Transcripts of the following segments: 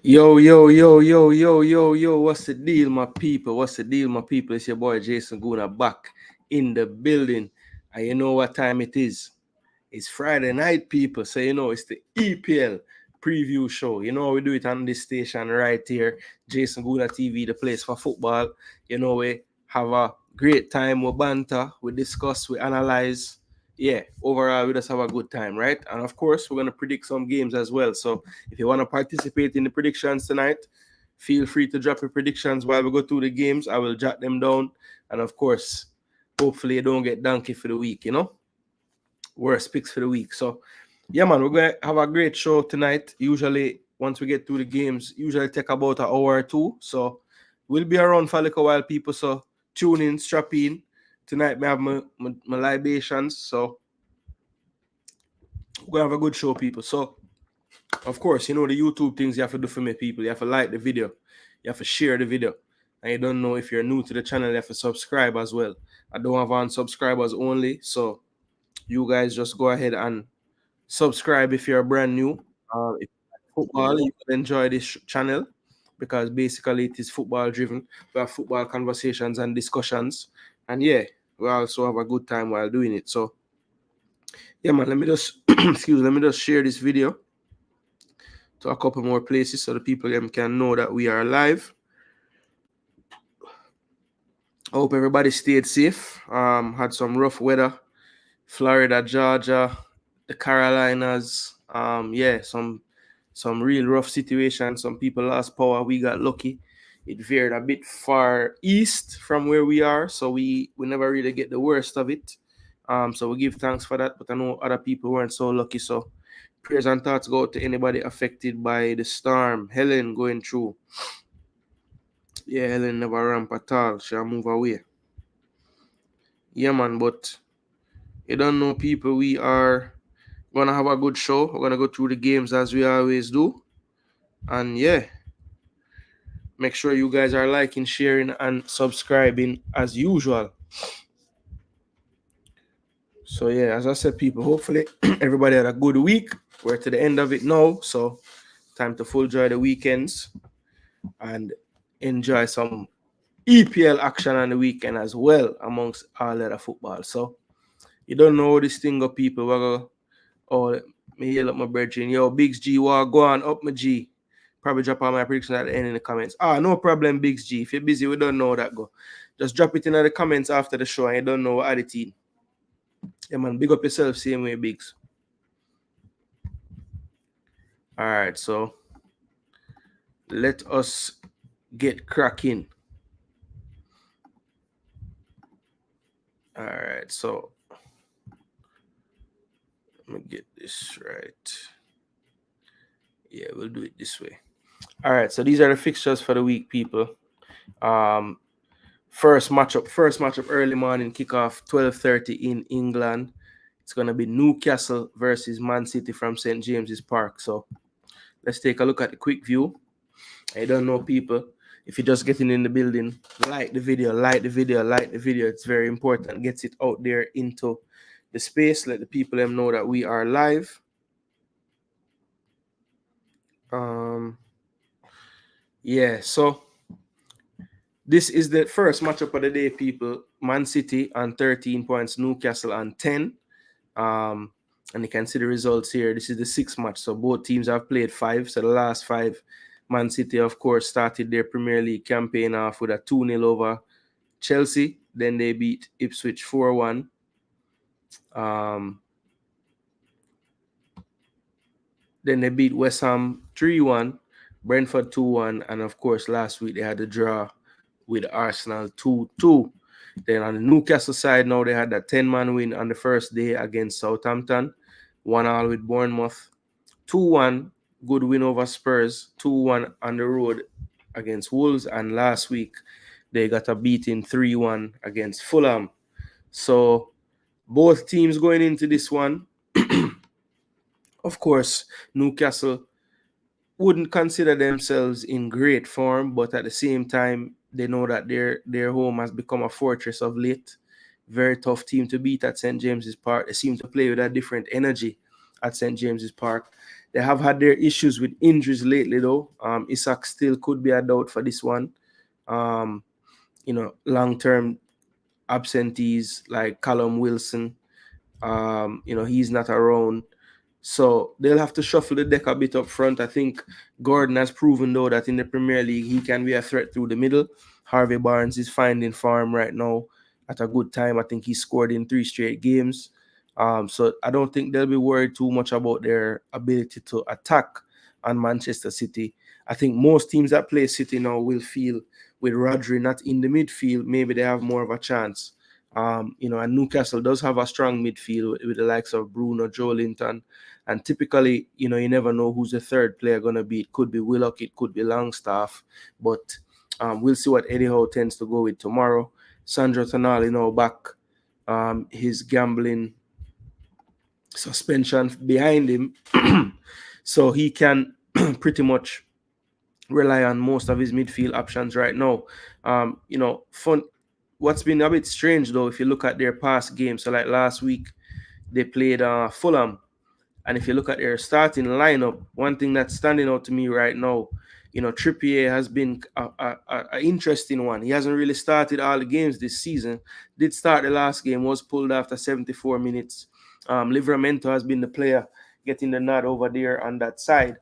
Yo, yo, yo, yo, yo, yo, yo, what's the deal, my people? What's the deal, my people? It's your boy Jason Gooner back in the building. And you know what time it is? It's Friday night, people. So, it's the EPL Preview show. We do it on this station right here, Jason Gooner TV, the place for football. We have a great time. We banter, we discuss, we analyze. Yeah, overall, we just have a good time, right? And of course, we're going to predict some games as well. So, if you want to participate in the predictions tonight, feel free to drop your predictions while we go through the games. I will jot them down. And of course, hopefully, you don't get donkey for the week, worst picks for the week. So, yeah, man, we're going to have a great show tonight. Usually, once we get through the games, usually take about an hour or two. So, we'll be around for a little while, people. So, tune in, strap in. Tonight, I have my libations. So, we're going to have a good show, people. So, of course, the YouTube things you have to do for me, people. You have to like the video. You have to share the video. And you don't know if you're new to the channel, you have to subscribe as well. I don't have on subscribers only. So, you guys just go ahead and subscribe if you're brand new. If you like football, you will enjoy this channel because basically it is football driven. We have football conversations and discussions. And yeah, we also have a good time while doing it. So, yeah, man, let me just let me just share this video to a couple more places so the people can know that we are live. I hope everybody stayed safe. Had some rough weather. Florida, Georgia, the Carolinas. Some real rough situations. Some people lost power. We got lucky. It veered a bit far east from where we are, so we never really get the worst of it. So we give thanks for that. But I know other people weren't so lucky. So prayers and thoughts go out to anybody affected by the storm. Helen going through. Yeah, Helen never ramp at all. She'll move away. Yeah, man, but you don't know, people, we are going to have a good show. We're going to go through the games as we always do. And yeah, make sure you guys are liking, sharing, and subscribing as usual. So yeah, as I said, people, hopefully everybody had a good week. We're to the end of it now. So time to full enjoy the weekends and enjoy some EPL action on the weekend as well amongst all other football. So you don't know this thing of people. We're going to, me yell up my brethren. Yo, Biggs G, go on up my G. Probably drop all my predictions at the end in the comments. No problem, Biggs G. If you're busy, we don't know that go. Just drop it in the comments after the show and you don't know what attitude. Yeah, man, big up yourself, same way, Biggs. All right, so let us get cracking. All right, so let me get this right. Yeah, we'll do it this way. All right, so these are the fixtures for the week, people. First matchup early morning kickoff, 12:30 in England. It's going to be Newcastle versus Man City from St. James's Park. So let's take a look at the quick view. I don't know, people. If you're just getting in the building, like the video. It's very important. Gets it out there into the space. Let the people know that we are live. Yeah, so this is the first matchup of the day, people. Man City on 13 points, Newcastle on 10. And you can see the results here. This is the sixth match. So both teams have played 5. So the last 5, Man City, of course, started their Premier League campaign off with a 2-0 over Chelsea. Then they beat Ipswich 4-1. Then they beat West Ham 3-1, Brentford 2-1. And, of course, last week they had a draw with Arsenal 2-2. Then on the Newcastle side, now they had that 10-man win on the first day against Southampton. 1-1 with Bournemouth. 2-1, good win over Spurs. 2-1 on the road against Wolves. And last week, they got a beating 3-1 against Fulham. So both teams going into this one, of course, Newcastle wouldn't consider themselves in great form, but at the same time, they know that their home has become a fortress of late. Very tough team to beat at St. James's Park. They seem to play with a different energy at St. James's Park. They have had their issues with injuries lately, though. Isak still could be a doubt for this one. Long-term absentees like Callum Wilson. He's not around. So they'll have to shuffle the deck a bit up front. I think Gordon has proven, though, that in the Premier League, he can be a threat through the middle. Harvey Barnes is finding form right now at a good time. I think he scored in 3 straight games. So I don't think they'll be worried too much about their ability to attack on Manchester City. I think most teams that play City now will feel with Rodri not in the midfield, maybe they have more of a chance. And Newcastle does have a strong midfield with the likes of Bruno, Joelinton, and typically, you never know who's the third player going to be. It could be Willock, it could be Longstaff, but we'll see what Eddie Howe tends to go with tomorrow. Sandro Tonali back, his gambling suspension behind him, so he can pretty much rely on most of his midfield options right now. What's been a bit strange, though, if you look at their past games, so like last week, they played Fulham. And if you look at their starting lineup, one thing that's standing out to me right now, Trippier has been an interesting one. He hasn't really started all the games this season. Did start the last game, was pulled after 74 minutes. Livramento has been the player getting the nod over there on that side.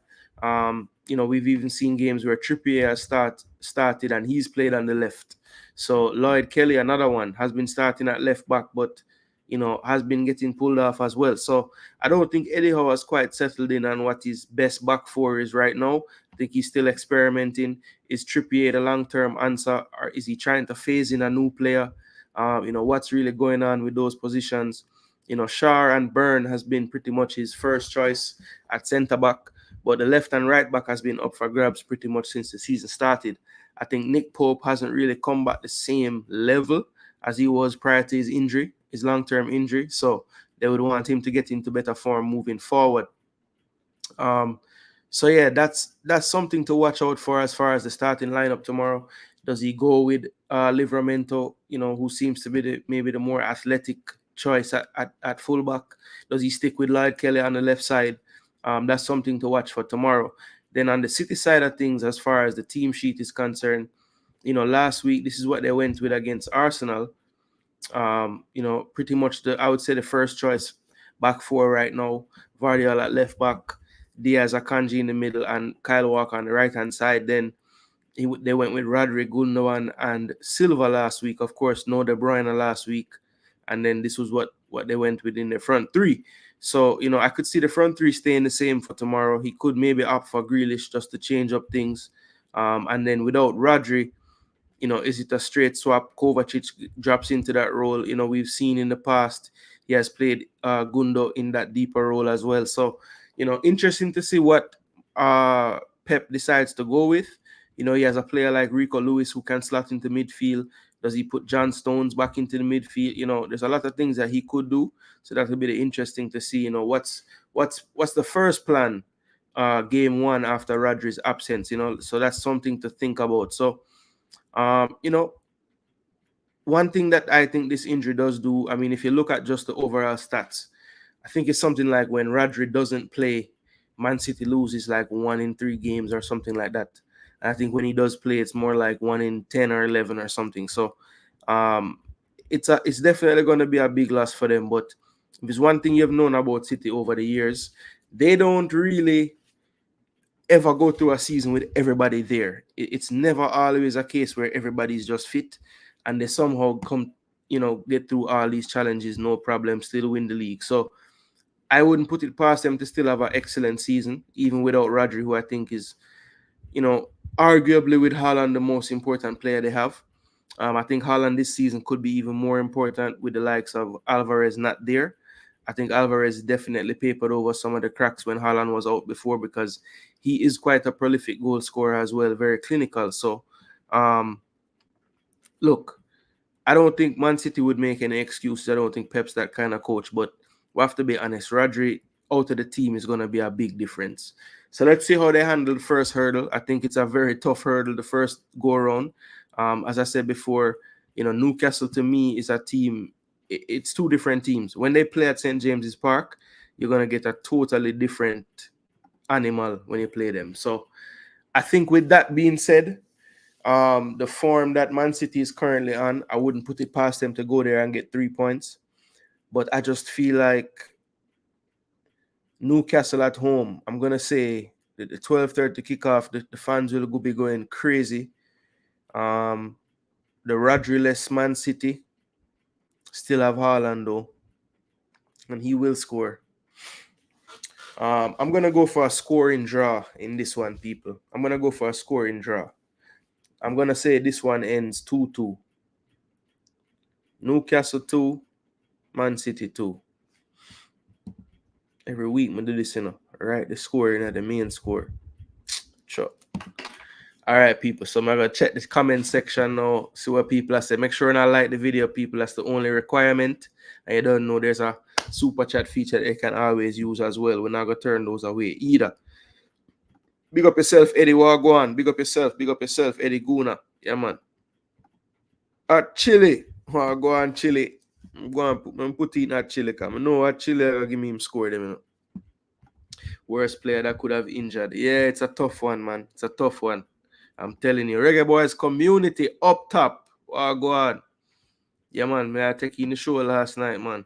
We've even seen games where Trippier has started and he's played on the left. So Lloyd Kelly, another one, has been starting at left back, but has been getting pulled off as well. So I don't think Eddie Howe has quite settled in on what his best back four is right now. I think he's still experimenting. Is Trippier the long-term answer, or is he trying to phase in a new player? What's really going on with those positions? Schär and Byrne has been pretty much his first choice at centre-back, but the left and right back has been up for grabs pretty much since the season started. I think Nick Pope hasn't really come back the same level as he was prior to his long-term injury. So they would want him to get into better form moving forward. So yeah, that's something to watch out for as far as the starting lineup tomorrow. Does he go with Livramento, who seems to be maybe the more athletic choice at fullback? Does he stick with Lloyd Kelly on the left side? That's something to watch for tomorrow. Then on the City side of things, as far as the team sheet is concerned, last week, this is what they went with against Arsenal. Pretty much I would say the first choice back four right now. Vardiol at left back, Diaz, Akanji in the middle, and Kyle Walker on the right-hand side. Then they went with Rodri, Gundogan, and Silva last week. Of course, no De Bruyne last week. And then this was what they went with in the front three. So, I could see the front three staying the same for tomorrow. He could maybe opt for Grealish just to change up things. And then without Rodri, is it a straight swap? Kovacic drops into that role. We've seen in the past he has played Gundo in that deeper role as well. So, interesting to see what Pep decides to go with. He has a player like Rico Lewis who can slot into midfield. Does he put John Stones back into the midfield? There's a lot of things that he could do. So that will be interesting to see. What's the first plan? Game one after Rodri's absence. So that's something to think about. So, one thing that I think this injury does do, I mean, if you look at just the overall stats, I think it's something like when Rodri doesn't play, Man City loses like 1 in 3 games or something like that. And I think when he does play, it's more like 1 in 10 or 11 or something. So it's definitely going to be a big loss for them. But if it's one thing you've known about City over the years, they don't really ever go through a season with everybody there. It's never always a case where everybody's just fit and they somehow come, get through all these challenges, no problem, still win the league. So I wouldn't put it past them to still have an excellent season, even without Rodri, who I think is, arguably with Haaland the most important player they have. I think Haaland this season could be even more important with the likes of Alvarez not there. I think Alvarez definitely papered over some of the cracks when Haaland was out before, because he is quite a prolific goal scorer as well, very clinical. So, look, I don't think Man City would make any excuses. I don't think Pep's that kind of coach, but we have to be honest. Rodri out of the team is going to be a big difference. So let's see how they handle the first hurdle. I think it's a very tough hurdle, the first go-around. As I said before, Newcastle to me is a team. It's 2 different teams. When they play at St. James's Park, you're going to get a totally different animal when you play them. So I think with that being said, the form that Man City is currently on, I wouldn't put it past them to go there and get 3 points. But I just feel like Newcastle at home, I'm going to say the 12:30 kickoff, the fans will be going crazy. The Rodri-less Man City still have Haaland though, and he will score. I'm going to go for a scoring draw in this one, people. I'm going to go for a scoring draw. I'm going to say this one ends 2-2. Newcastle 2, Man City 2. Every week, I do this, right? The score, the main score. Sure. All right, people. So I'm going to check the comment section now, see what people are saying. Make sure you like the video, people. That's the only requirement. And you don't know there's a super chat feature that you can always use as well. We're not going to turn those away either. Big up yourself, Eddie Wagwan. Big up yourself, Eddie Gooner. Yeah, man. At Chile. Wagwan Chile. I'm going to put in at Chile. I know at Chile, I'll give me him score them, Worst player that could have injured. Yeah, it's a tough one, man. It's a tough one. I'm telling you. Reggae Boys community up top. Wagwan. Yeah, man. May I take you in the show last night, man.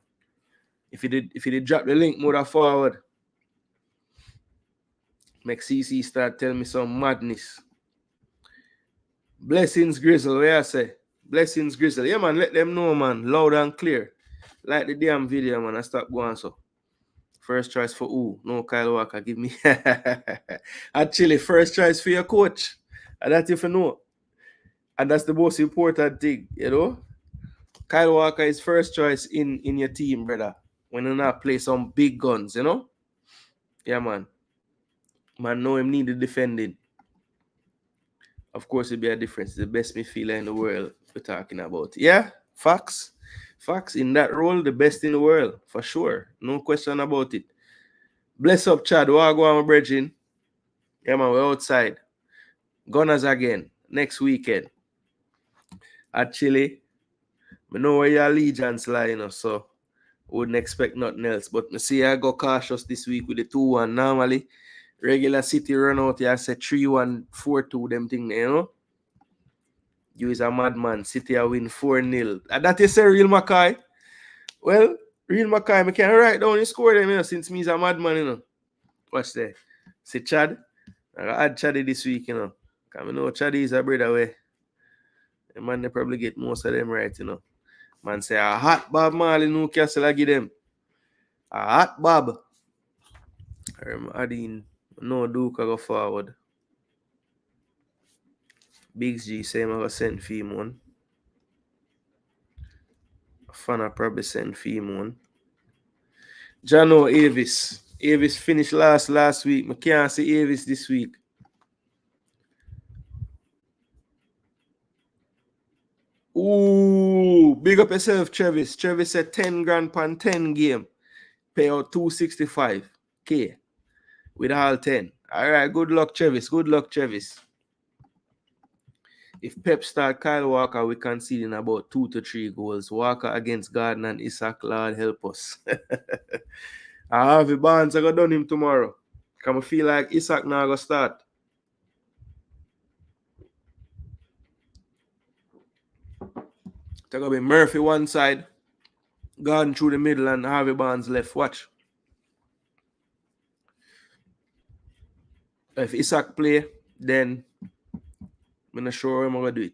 If you did drop the link more forward, make CC start telling me some madness. Blessings Grizzle, where I say? Blessings Grizzle. Yeah, man, let them know, man. Loud and clear. Like the damn video, man. I stop going so. First choice for who? No, Kyle Walker, give me. Actually, first choice for your coach. And that if you know. And that's the most important thing, Kyle Walker is first choice in your team, brother. When you not play some big guns, Yeah, man. Man, know him need the defending. Of course, it'd be a difference. The best midfielder in the world we're talking about. Yeah, facts. Facts. In that role, the best in the world, for sure. No question about it. Bless up, Chad. Wagwan, my brethren. Yeah, man, we're outside. Gunners again. Next weekend. At Chile. I know where your allegiance lie, so wouldn't expect nothing else. But I see I go cautious this week with the 2-1. Normally, regular City run out here, I say 3-1, 4-2, them thing, You is a madman. City a win 4-0. And that is a real Mackay. Well, real Mackay, I can write down the score them, since me is a madman, Watch there. See Chad? I add Chaddy this week, Because I know Chaddy is a brother way. The man, they probably get most of them right, Man say, a hot Bob Marley Newcastle, I give them. A hot Bob. I'm adding no Duke, I go forward. Big G say I'm going to send Fee one. Fana probably send Fee one. Jano Avis. Avis finished last week. I can't see Avis this week. Ooh, big up yourself, Travis. Travis said 10 grand per 10 game. Pay out 265K with all 10. All right, good luck, Travis. Good luck, Travis. If Pep start Kyle Walker, we conceding about 2 to 3 goals. Walker against Gardner and Isaac, Lord help us. Harvey Barnes, I got done him tomorrow. Can I feel like Isaac now going to start? It's going to be Murphy one side, Gordon through the middle, and Harvey Barnes left. Watch. If Isaac play, then I'm not sure how I'm going to do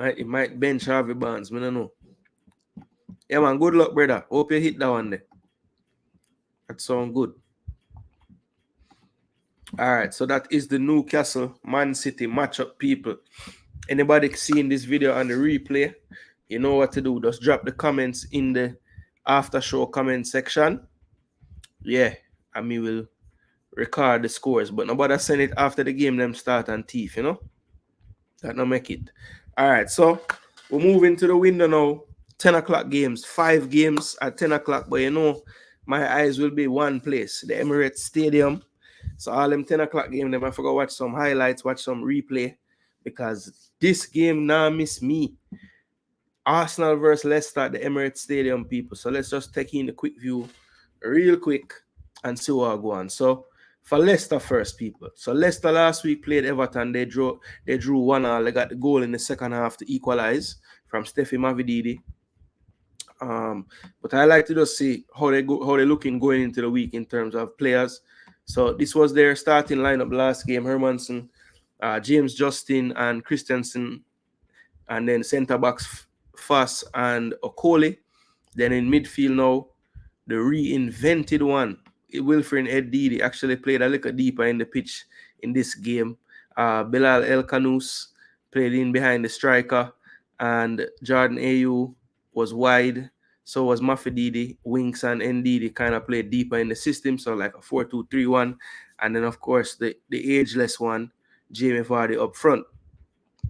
it. It might bench Harvey Barnes. I don't know. Yeah, man. Good luck, brother. Hope you hit that one there. That sounds good. All right. So that is the Newcastle Man City matchup, people. Anybody seeing this video on the replay, you know what to do. Just drop the comments in the after show comment section. Yeah. And we will record the scores. But nobody send it after the game them start and teeth, That not make it. All right. So we're moving to the window now. 10 o'clock games, 5 games at 10 o'clock. But my eyes will be one place, the Emirates Stadium. So all them 10 o'clock games, them I forgot watch some highlights, watch some replay. Because this game now miss me. Arsenal versus Leicester at the Emirates Stadium, people. So let's just take in a quick view real quick. and see what go on. So for Leicester first, people. So Leicester last week played Everton. They drew 1-1. They got the goal in the second half to equalize from Steffi Mavididi. But I like to just see how they're looking going into the week in terms of players. So this was their starting lineup last game: Hermanson, James Justin, and Christensen, and then centre backs Fass and Okoli. Then in midfield now, the reinvented one, Wilfred Ndidi, actually played a little deeper in the pitch in this game. Bilal El Kanous played in behind the striker, and Jordan Ayew was wide. So was Mafididi. Winks and Ndidi kind of played deeper in the system, so like a 4-2-3-1. And then, of course, the ageless one, Jamie Vardy up front.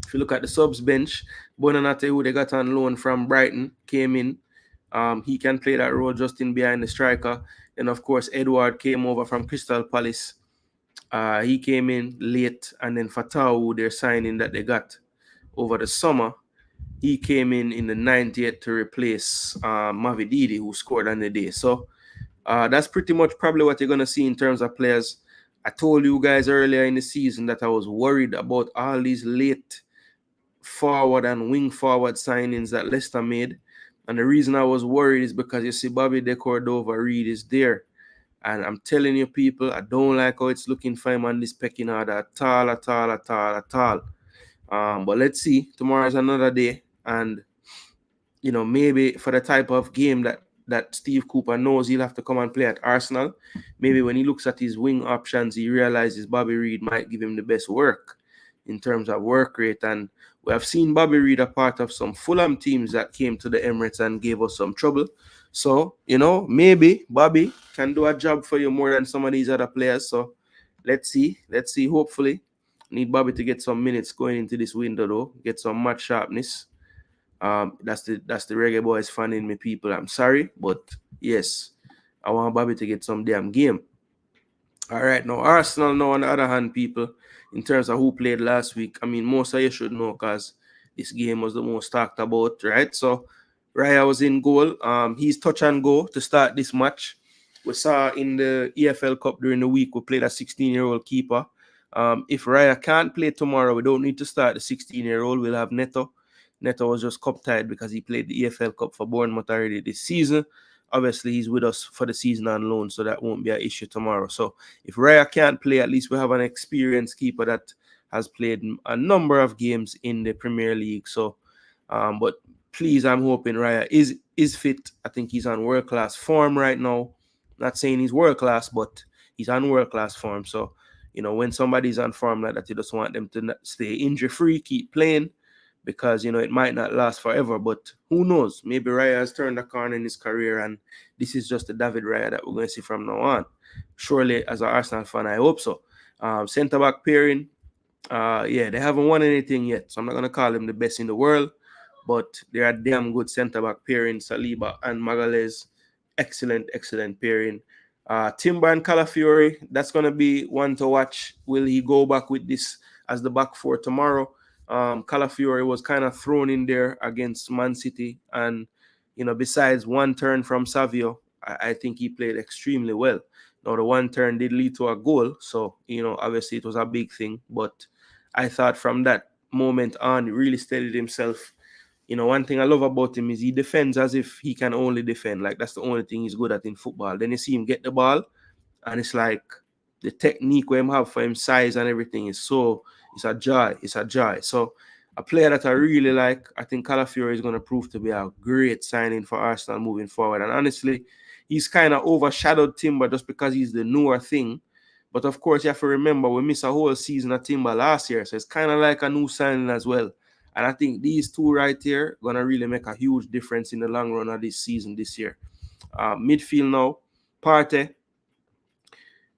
If you look at the subs bench, Bonanate, who they got on loan from Brighton, came in. He can play that role just in behind the striker. And of course, Edward came over from Crystal Palace. He came in late. And then Fatau, their signing that they got over the summer, he came in the 90th to replace Mavididi, who scored on the day. So that's pretty much probably what you're going to see in terms of players. I told you guys earlier in the season that I was worried about all these late forward and wing forward signings that Leicester made. And the reason I was worried is because you see Bobby De Cordova-Reid is there. And I'm telling you, people, I don't like how it's looking for him on this pecking order at all. But let's see. Tomorrow is another day. And, you know, maybe for the type of game that Steve Cooper knows he'll have to come and play at Arsenal, maybe when he looks at his wing options, he realizes Bobby Reid might give him the best work in terms of work rate. And we have seen Bobby Reid a part of some Fulham teams that came to the Emirates and gave us some trouble. So, you know, maybe Bobby can do a job for you more than some of these other players. So let's see. Hopefully. Need Bobby to get some minutes going into this window, though. Get some match sharpness. That's the Reggae Boys fan in me, people. I'm sorry, but yes, I want Bobby to get some damn game. All right, now Arsenal now on the other hand, people, in terms of who played last week, I mean, most of you should know because this game was the most talked about, right? So Raya was in goal. He's touch and go to start this match. We saw in the EFL Cup during the week, we played a 16-year-old keeper. If Raya can't play tomorrow, we don't need to start the 16-year-old. We'll have Neto. Neto was just cup-tied because he played the EFL Cup for Bournemouth already this season. Obviously, he's with us for the season on loan, so that won't be an issue tomorrow. So if Raya can't play, at least we have an experienced keeper that has played a number of games in the Premier League. So, but please, I'm hoping Raya is fit. I think he's on world-class form right now. Not saying he's world-class, but he's on world-class form. So, you know, when somebody's on form like that, you just want them to stay injury-free, keep playing, because, you know, it might not last forever, but who knows? Maybe Raya has turned a corner in his career, and this is just the David Raya that we're going to see from now on. Surely, as an Arsenal fan, I hope so. Centre-back pairing, yeah, they haven't won anything yet, so I'm not going to call them the best in the world, but they are damn good centre-back pairing. Saliba and Magalhaes, excellent pairing. Timber and Calafiori, that's going to be one to watch. Will he go back with this as the back four tomorrow? Calafiori was kind of thrown in there against Man City, and, you know, besides one turn from Savio, I think he played extremely well. Now, the one turn did lead to a goal, so, you know, obviously it was a big thing, but I thought from that moment on, he really steadied himself. You know, one thing I love about him is he defends as if he can only defend. Like, that's the only thing he's good at in football. Then you see him get the ball, and it's like the technique we have for him, size and everything is so, it's a joy. So a player that I really like, I think Calafiori is going to prove to be a great signing for Arsenal moving forward. And honestly, he's kind of overshadowed Timber just because he's the newer thing. But of course, you have to remember, we missed a whole season of Timber last year. So it's kind of like a new signing as well. And I think these two right here are going to really make a huge difference in the long run of this season this year. Midfield now, Partey.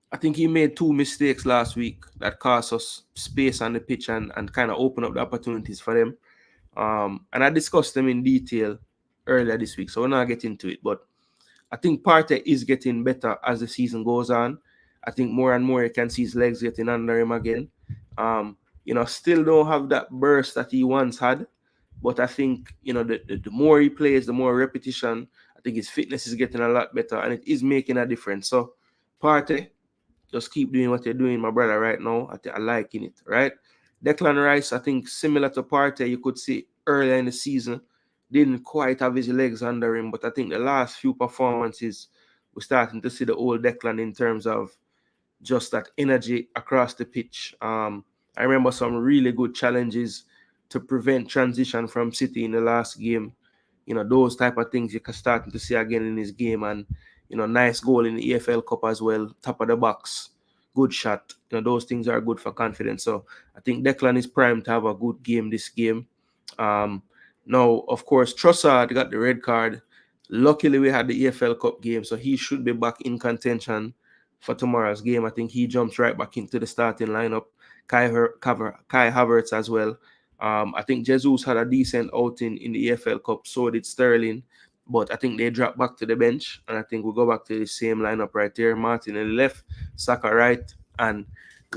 I think he made two mistakes last week that cost us space on the pitch and kind of open up the opportunities for them. And I discussed them in detail earlier this week, so we're not getting into it. But I think Partey is getting better as the season goes on. I think more and more you can see his legs getting under him again. You know, still don't have that burst that he once had. But I think, you know, the more he plays, the more repetition, I think his fitness is getting a lot better, and it is making a difference. So Partey, just keep doing what you're doing, my brother, right now. I liking it, right? Declan Rice, I think similar to Partey, you could see earlier in the season, didn't quite have his legs under him, but I think the last few performances, we're starting to see the old Declan in terms of just that energy across the pitch. I remember some really good challenges to prevent transition from City in the last game. Those type of things you can start to see again in his game. And, nice goal in the EFL Cup as well, top of the box, good shot. Those things are good for confidence. So I think Declan is primed to have a good game this game. Now, of course, Trossard got the red card. Luckily, we had the EFL Cup game, so he should be back in contention for tomorrow's game. I think he jumps right back into the starting lineup. Kai Havertz as well. I think Jesus had a decent outing in the EFL Cup, so did Sterling. But I think they dropped back to the bench, and I think we'll go back to the same lineup right there. Martin on the left, Saka right, and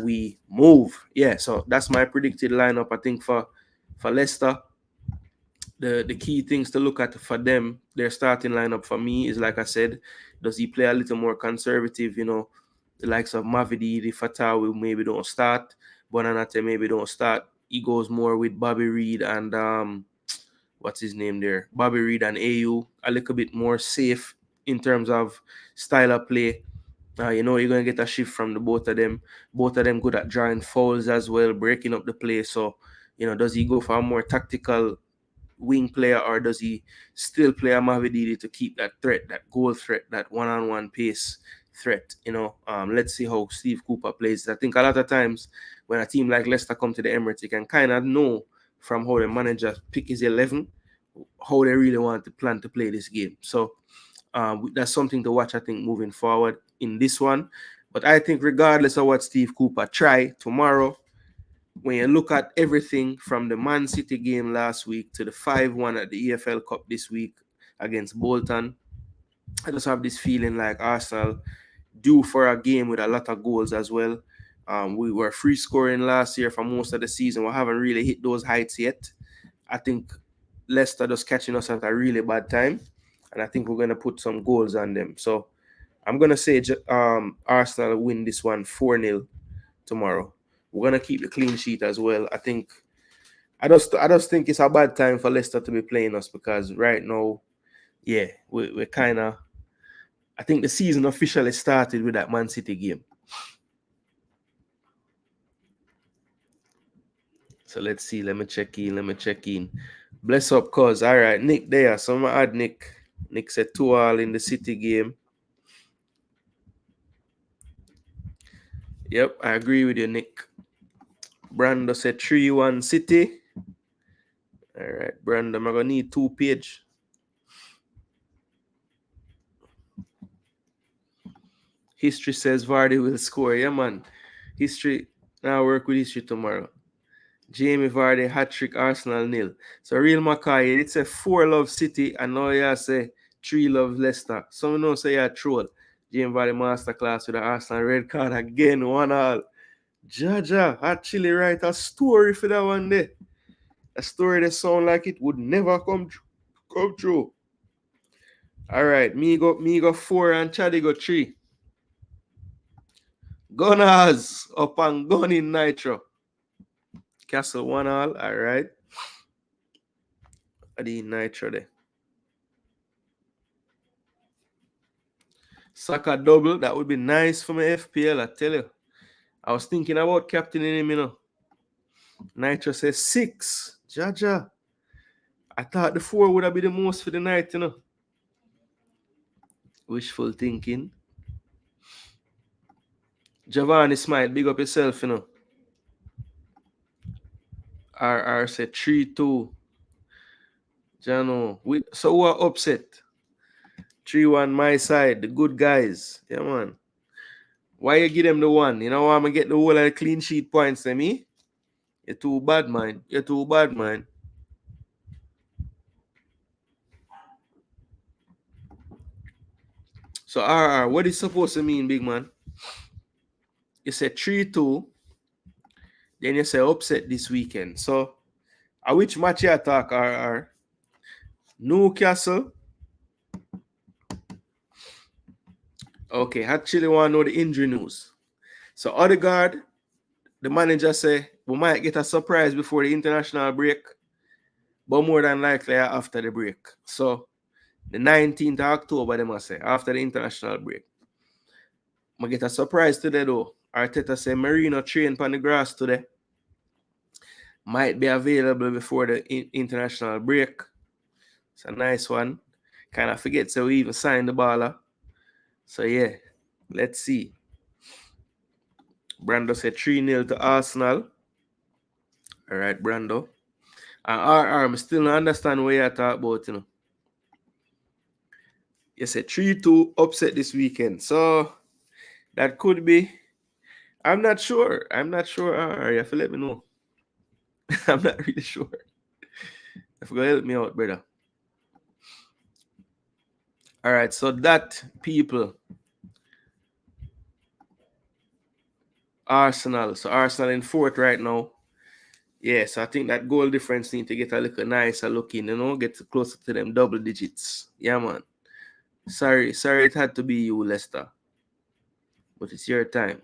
we move. Yeah, so that's my predicted lineup. I think for Leicester, the key things to look at for them, their starting lineup for me is, like I said, does he play a little more conservative? The likes of Mavidi, the Fatawi maybe don't start, Bonanate maybe don't start. He goes more with Bobby Reed and what's his name there? Bobby Reed and AU, a little bit more safe in terms of style of play. You're going to get a shift from the both of them. Both of them good at drawing fouls as well, breaking up the play. So, does he go for a more tactical wing player, or does he still play a Mavididi to keep that threat, that goal threat, that one-on-one pace threat? Let's see how Steve Cooper plays. I think a lot of times when a team like Leicester come to the Emirates, you can kind of know from how the manager pick his 11 how they really want to plan to play this game. So that's something to watch, I think, moving forward in this one. But I think regardless of what Steve Cooper try tomorrow, when you look at everything from the Man City game last week to the 5-1 at the EFL Cup this week against Bolton, I just have this feeling like Arsenal due for a game with a lot of goals as well. We were free scoring last year for most of the season. We haven't really hit those heights yet. I think Leicester just catching us at a really bad time, and I think we're going to put some goals on them. So I'm going to say Arsenal win this one 4-0 tomorrow. We're going to keep the clean sheet as well. I just think it's a bad time for Leicester to be playing us, because right now, yeah, we're kind of, I think the season officially started with that Man City game. So let's see. Let me check in. Bless up, cuz. All right, Nick there. So I'm going to add Nick. Nick said 2-2 in the City game. Yep, I agree with you, Nick. Brando said 3-1 City. All right, Brando, I'm going to need 2 page. History says Vardy will score. Yeah, man. History. Now work with history tomorrow. Jamie Vardy, hat-trick, Arsenal 0. So Real Mackay, it's a 4 love City, and now you say 3 love Leicester. Some don't say you're a troll. Jamie Vardy masterclass with the Arsenal red card again, 1-1. Jaja actually write a story for that one day. A story that sound like it would never come true. All right, me go 4 and Chaddy go 3. Gunners up and gun in Nitro. Castle 1-1. All right. The Nitro there. Saka double. That would be nice for my FPL, I tell you. I was thinking about captaining him, Nitro says 6. Jaja. I thought the 4 would have been the most for the night, Wishful thinking. Giovanni Smite, big up yourself, RR said 3-2. Jano. So who are upset? 3-1 my side, the good guys. Yeah, man. Why you give them the 1? You know why I'm going to get the whole of the clean sheet points to me? You're too bad, man. So, RR, what is supposed to mean, big man? You said 3-2. Then you say upset this weekend. So, which match you attack, RR? Newcastle Okay, actually want to know the injury news. So Odegaard, the manager say we might get a surprise before the international break, but more than likely after the break. So the 19th of October, they must say, after the international break. I get a surprise today though. Arteta say Marino train on the grass today. Might be available before the international break. It's a nice one. Kind of forget so we even signed the baller. So yeah, let's see. Brando said 3-0 to Arsenal. All right, Brando. And I still don't understand what you talk about, you know. You said 3-2 upset this weekend. So that could be. I'm not sure. You have to let me know. I'm not really sure. You have to help me out, brother. All right, so that people. Arsenal. So Arsenal in fourth right now. Yeah, so I think that goal difference need to get a little nicer looking, you know, get closer to them double digits. Yeah, man. Sorry it had to be you, Leicester. But it's your time.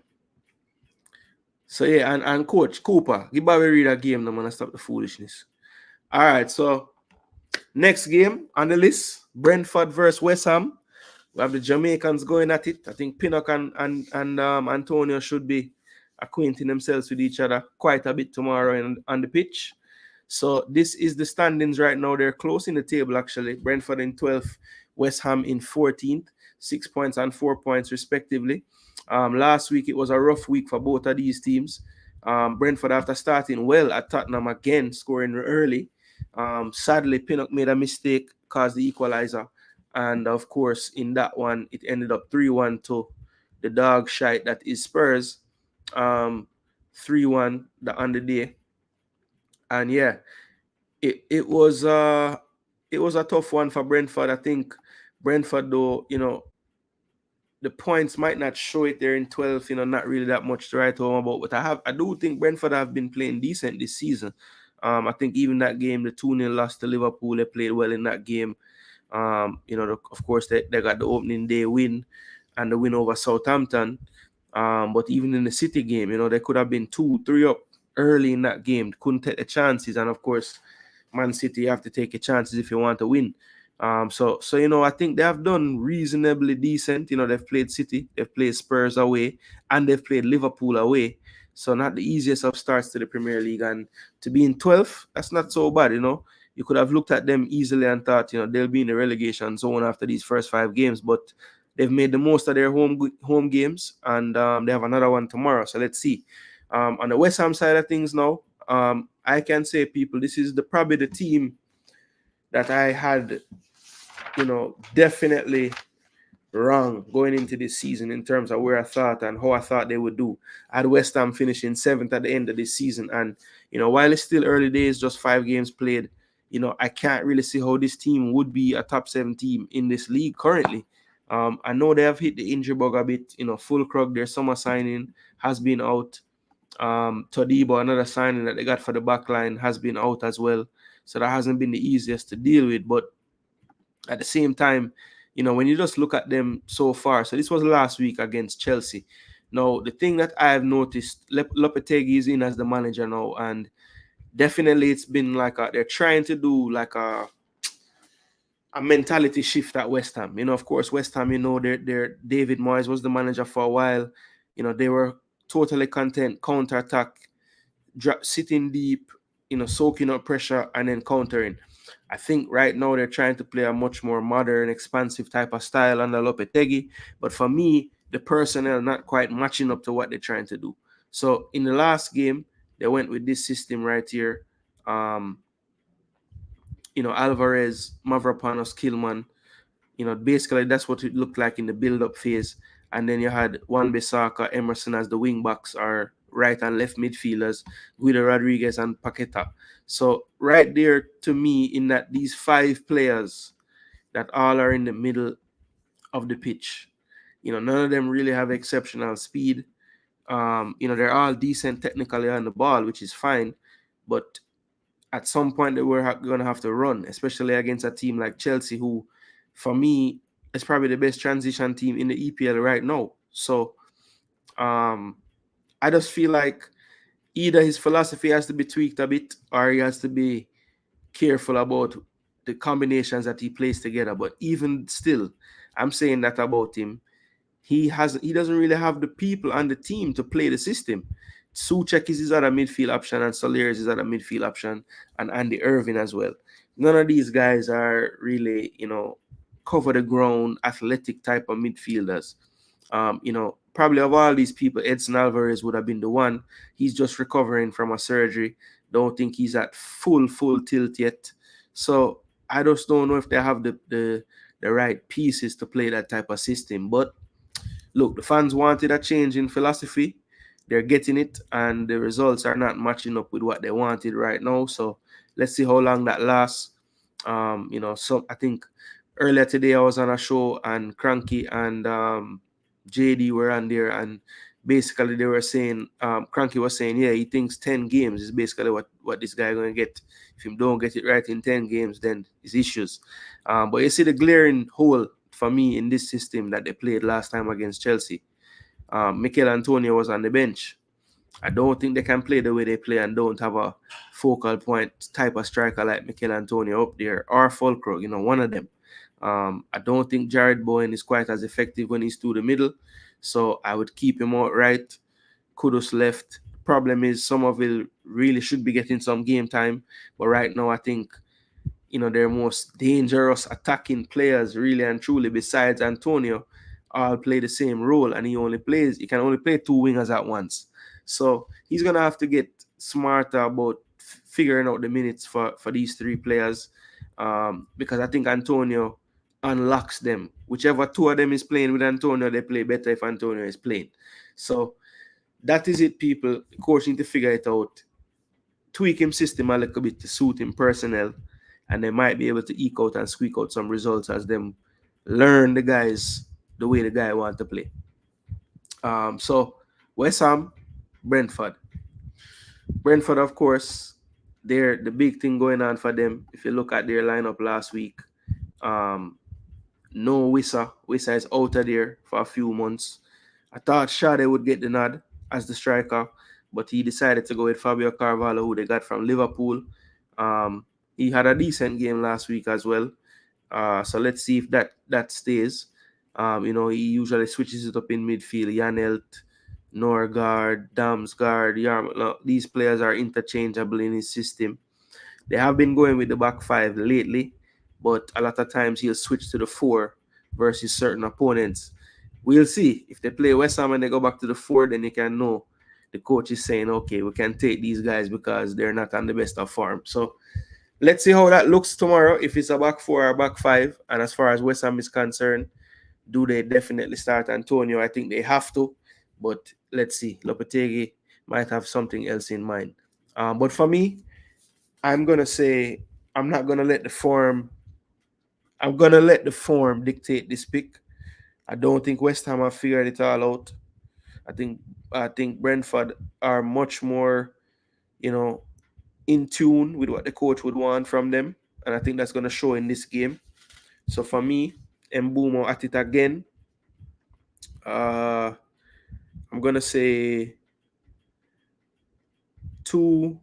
So yeah, and coach Cooper, give Bobby Reed a game now, man. Stop the foolishness. All right, so next game on the list, Brentford versus West Ham. We have the Jamaicans going at it. I think Pinnock and Antonio should be acquainting themselves with each other quite a bit tomorrow on the pitch. So this is the standings right now. They're close in the table, actually. Brentford in 12th, West Ham in 14th, 6 points and 4 points respectively. Last week, it was a rough week for both of these teams. Brentford, after starting well at Tottenham again, scoring early. Sadly, Pinnock made a mistake, caused the equalizer. And of course, in that one, it ended up 3-1 to the dog shite that is Spurs. 3-1 on the day. And yeah, it was a tough one for Brentford. I think Brentford, though, you know, the points might not show it there in 12th, you know, not really that much to write home about. But I do think Brentford have been playing decent this season. I think even that game, the 2-0 loss to Liverpool, they played well in that game. You know, of course, they got the opening day win and the win over Southampton. But even in the City game, you know, they could have been 2-3 up early in that game. Couldn't take the chances. And of course, Man City, you have to take your chances if you want to win. So you know, I think they have done reasonably decent. You know, they've played City, they've played Spurs away, and they've played Liverpool away. So not the easiest of starts to the Premier League. And to be in 12th, that's not so bad, you know. You could have looked at them easily and thought, you know, they'll be in the relegation zone after these first 5 games. But they've made the most of their home games, and they have another one tomorrow. So let's see. On the West Ham side of things now, I can say, people, this is probably the team that I had, you know, definitely wrong going into this season in terms of where I thought and how I thought they would do. I had West Ham finishing 7th at the end of this season. And, you know, while it's still early days, just 5 games played, you know, I can't really see how this team would be a top 7 team in this league currently. I know they have hit the injury bug a bit. You know, Fulkrug, their summer signing, has been out. Todibo, another signing that they got for the back line, has been out as well. So that hasn't been the easiest to deal with. But at the same time, you know, when you just look at them so far, so this was last week against Chelsea. Now, the thing that I have noticed, Lopetegui is in as the manager now, and definitely it's been like they're trying to do like a mentality shift at West Ham. You know, of course, West Ham, you know, they're David Moyes was the manager for a while. You know, they were totally content, counter-attack, sitting deep, you know, soaking up pressure and then countering. I think right now they're trying to play a much more modern, expansive type of style under Lopetegui. But for me, the personnel not quite matching up to what they're trying to do. So in the last game, they went with this system right here. You know, Alvarez, Mavropanos, Kilman. You know, basically that's what it looked like in the build-up phase. And then you had Wan-Bissaka, Emerson as the wing-backs or right and left midfielders, Guido Rodriguez and Paqueta. So right there, to me, in that these 5 players that all are in the middle of the pitch, you know, none of them really have exceptional speed. You know, they're all decent technically on the ball, which is fine. But at some point, they were going to have to run, especially against a team like Chelsea, who, for me, is probably the best transition team in the EPL right now. So I just feel like either his philosophy has to be tweaked a bit, or he has to be careful about the combinations that he plays together. But even still, I'm saying that about him. He doesn't really have the people on the team to play the system. Suchek is his other midfield option, and Soler is his other midfield option, and Andy Irving as well. None of these guys are really, cover the ground, athletic type of midfielders. Probably of all these people, Edson Alvarez would have been the one. He's just recovering from a surgery. Don't think he's at full tilt yet. So I just don't know if they have the right pieces to play that type of system. But look, the fans wanted a change in philosophy. They're getting it, and the results are not matching up with what they wanted right now. So let's see how long that lasts. So I think earlier today I was on a show, and Cranky and JD were on there, and basically they were saying, Cranky was saying, yeah, he thinks 10 games is basically what this guy going to get. If he don't get it right in 10 games, then it's issues. But you see the glaring hole for me in this system that they played last time against Chelsea. Mikel Antonio was on the bench. I don't think they can play the way they play and don't have a focal point type of striker like Mikel Antonio up there, or Fulcro, one of them. I don't think Jared Bowen is quite as effective when he's through the middle, so I would keep him out right. Kudus left. Problem is, Somerville really should be getting some game time, but right now I think their most dangerous attacking players, really and truly, besides Antonio, all play the same role, and he can only play two wingers at once. So he's gonna have to get smarter about figuring out the minutes for these three players, because I think Antonio unlocks them. Whichever two of them is playing with Antonio, they play better if Antonio is playing. So that is it, people. The coach need to figure it out, tweak him system a little bit to suit him personnel, and they might be able to eke out and squeak out some results as them learn the guys the way the guy want to play. So West Ham, Brentford. Brentford, of course, they're the big thing going on for them. If you look at their lineup last week, no Wissa. Wissa is out of there for a few months. I thought Shade would get the nod as the striker, but he decided to go with Fabio Carvalho, who they got from Liverpool. He had a decent game last week as well. So let's see if that stays. He usually switches it up in midfield. Janelt, Norgard, Damsgaard, these players are interchangeable in his system. They have been going with the back five lately, but a lot of times he'll switch to the 4 versus certain opponents. We'll see. If they play West Ham and they go back to the 4, then you can know the coach is saying, okay, we can take these guys because they're not on the best of form. So let's see how that looks tomorrow, if it's a back 4 or back 5. And as far as West Ham is concerned, do they definitely start Antonio? I think they have to, but let's see. Lopetegui might have something else in mind. But for me, I'm going to say I'm not going to let the form dictate this pick. I don't think West Ham have figured it all out. I think Brentford are much more, in tune with what the coach would want from them. And I think that's going to show in this game. So for me, Mbumo at it again. I'm going to say 2-1.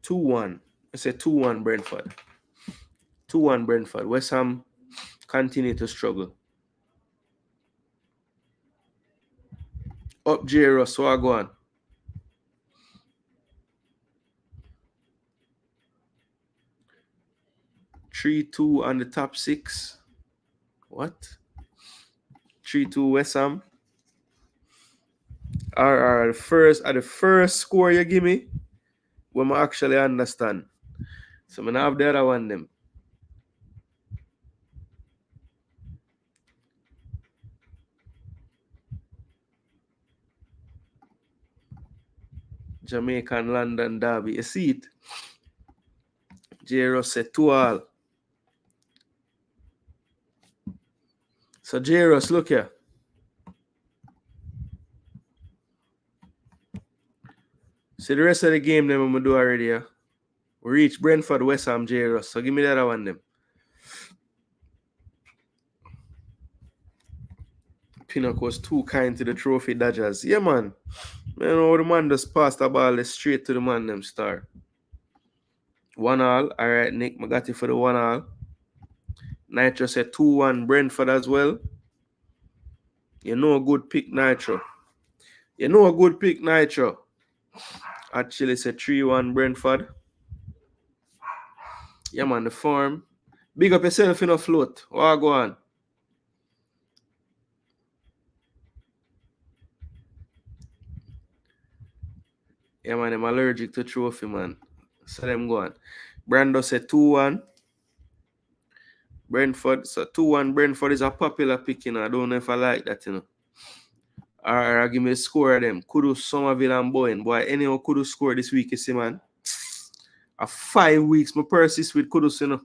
I say 2-1 Brentford. 2-1 Brentford. West Ham continue to struggle. Up J. so I go on. 3-2 on the top 6. What? 3-2 West Ham. Are the first score you give me when I actually understand. So I'm gonna have the other one them. Jamaican London derby. You see it? J. said 2-2. So J. look here. See the rest of the game them I'm gonna do already. Yeah? We reach Brentford, West Ham, J. So give me the other one them. Pinnock was too kind to the trophy dodgers. Yeah, man. You know, the man just passed the ball straight to the man, them star. 1-1. All right, Nick, I got you for the 1-1. Nitro said 2-1 Brentford as well. You know a good pick, Nitro. You know a good pick, Nitro. Actually, said 3-1 Brentford. Yeah, man, the form. Big up yourself in a float. What go on? Yeah, man, I'm allergic to trophy, man. So them go on. Brando said 2-1. Brentford. So 2-1 Brentford is a popular pick, you know. I don't know if I like that, you know. Or give me a score of them. Kudus, Somerville, and Bowen. Boy, anyone Kudus score this week, you see, man. 5 weeks, my persist with Kudus, you know.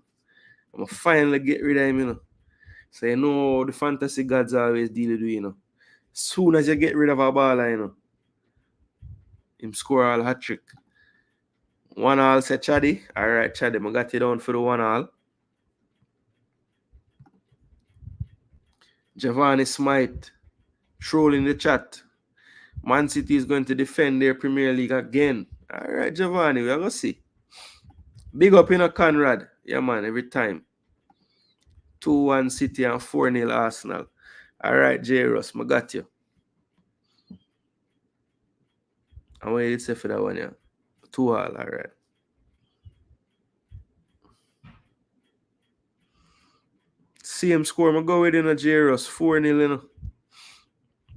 I'm finally get rid of him, you know. So you know the fantasy gods always deal with you know. Soon as you get rid of a baller, you know, him score all hat trick. 1-1 said Chaddy. Alright, Chaddy, I got you down for the 1-1. Giovanni Smite trolling the chat. Man City is going to defend their Premier League again. Alright, Giovanni, we're gonna see. Big up in a Conrad. Yeah, man, every time. 2-1 City and 4-0 Arsenal. Alright, J. Ross, I got you. And what did you say for that one, yeah? 2-2, alright. Same score, I go with in a J. Ross, 4-0, you know.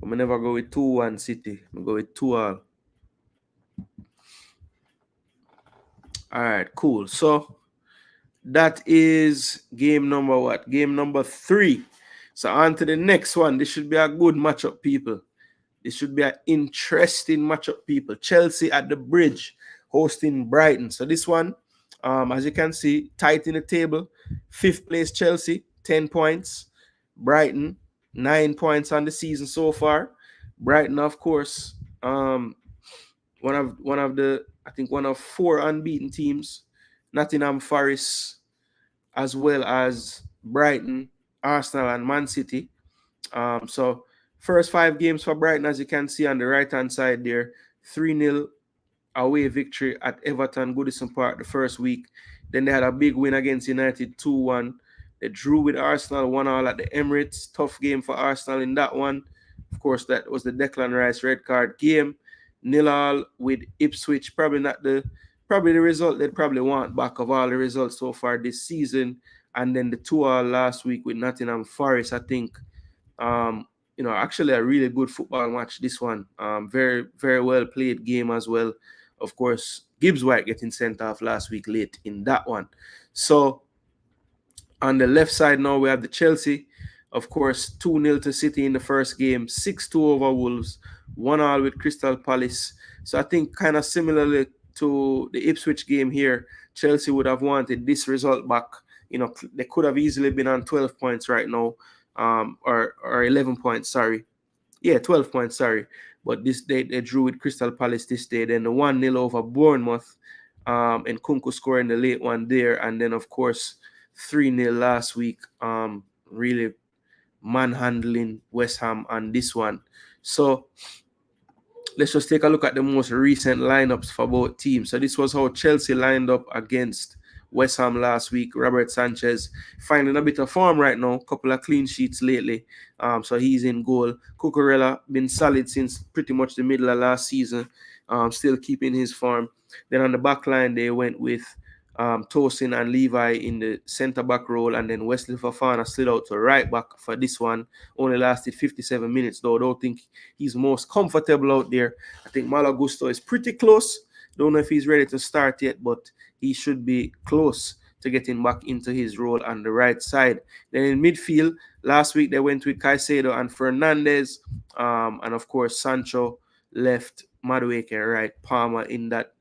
I never go with 2-1 City. I go with 2-2. Alright, cool. So that is game number what? Game number 3. So on to the next one. This should be a good matchup, people. This should be an interesting matchup, people. Chelsea at the Bridge hosting Brighton. So this one, as you can see, tight in the table. 5th place Chelsea, 10 points. Brighton, 9 points on the season so far. Brighton, of course, one of 4 unbeaten teams. Nottingham Forest, as well as Brighton, Arsenal, and Man City. So first 5 games for Brighton, as you can see on the right-hand side there, 3-0 away victory at Everton Goodison Park the first week. Then they had a big win against United, 2-1. They drew with Arsenal 1-1 at the Emirates. Tough game for Arsenal in that one. Of course, that was the Declan Rice red card game. 0-0 with Ipswich. Probably the result they'd probably want back of all the results so far this season. And then the 2-2 last week with Nottingham Forest, I think. Actually a really good football match, this one. Very, very well played game as well. Of course, Gibbs White getting sent off last week late in that one. So on the left side now, we have the Chelsea. Of course, 2-0 to City in the first game, 6-2 over Wolves, 1-1 with Crystal Palace. So I think kind of similarly to the Ipswich game here, Chelsea would have wanted this result back. You know, they could have easily been on 12 points right now, or 11 points, sorry. Yeah, 12 points, sorry. But this day they drew with Crystal Palace this day. Then the 1-0 over Bournemouth, and Kunku scoring the late one there. And then, of course, 3-0 last week. Really manhandling West Ham on this one. So let's just take a look at the most recent lineups for both teams. So this was how Chelsea lined up against West Ham last week. Robert Sanchez finding a bit of form right now. Couple of clean sheets lately. So he's in goal. Cucurella been solid since pretty much the middle of last season. Still keeping his form. Then on the back line, they went with Tosin and Levi in the centre-back role, and then Wesley Fofana slid out to right back for this one. Only lasted 57 minutes, though. I don't think he's most comfortable out there. I think Malo Gusto is pretty close. Don't know if he's ready to start yet, but he should be close to getting back into his role on the right side. Then in midfield, last week they went with Caicedo and Fernandes, and of course Sancho left, Madueke right, Palmer in that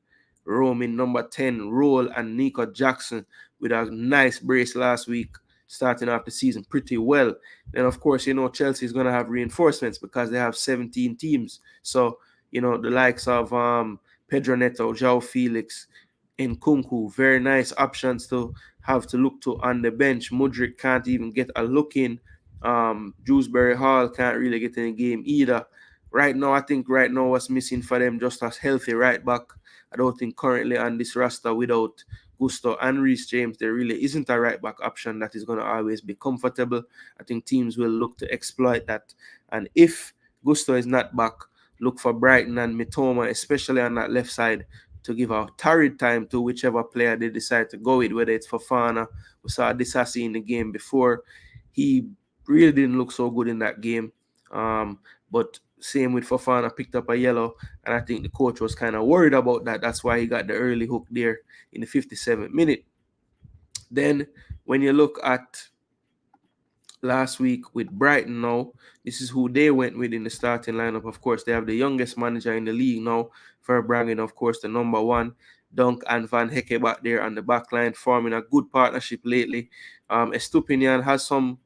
roaming number 10 role, and Nico Jackson with a nice brace last week, starting off the season pretty well. Then, of course, Chelsea is going to have reinforcements because they have 17 teams. So, the likes of Pedro Neto, João Felix, and Nkunku, very nice options to have to look to on the bench. Mudryk can't even get a look in. Dewsbury Hall can't really get in the game either. Right now, I think what's missing for them just as healthy right back. I don't think currently on this roster without Gusto and Reece James, there really isn't a right back option that is going to always be comfortable. I think teams will look to exploit that. And if Gusto is not back, look for Brighton and Mitoma, especially on that left side, to give a torrid time to whichever player they decide to go with, whether it's Fofana. We saw Disasi in the game before. He really didn't look so good in that game. But same with Fofana, picked up a yellow, and I think the coach was kind of worried about that. That's why he got the early hook there in the 57th minute. Then when you look at last week with Brighton now, this is who they went with in the starting lineup. Of course, they have the youngest manager in the league now, Verbruggen, of course, the number one. Dunk and Van Hecke back there on the back line, forming a good partnership lately. Estupinian has some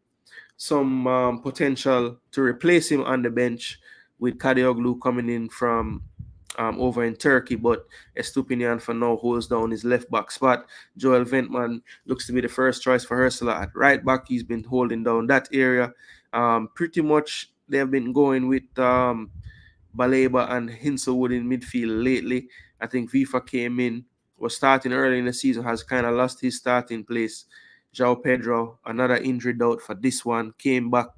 potential to replace him on the bench with Kadioglu coming in from over in Turkey, but Estupinian for now holds down his left back spot. Joel Ventman looks to be the first choice for Ursula at right back. He's been holding down that area. Pretty much they've been going with Baleba and Hinselwood in midfield lately. I think FIFA came in, was starting early in the season, has kind of lost his starting place. João Pedro, another injury doubt for this one, came back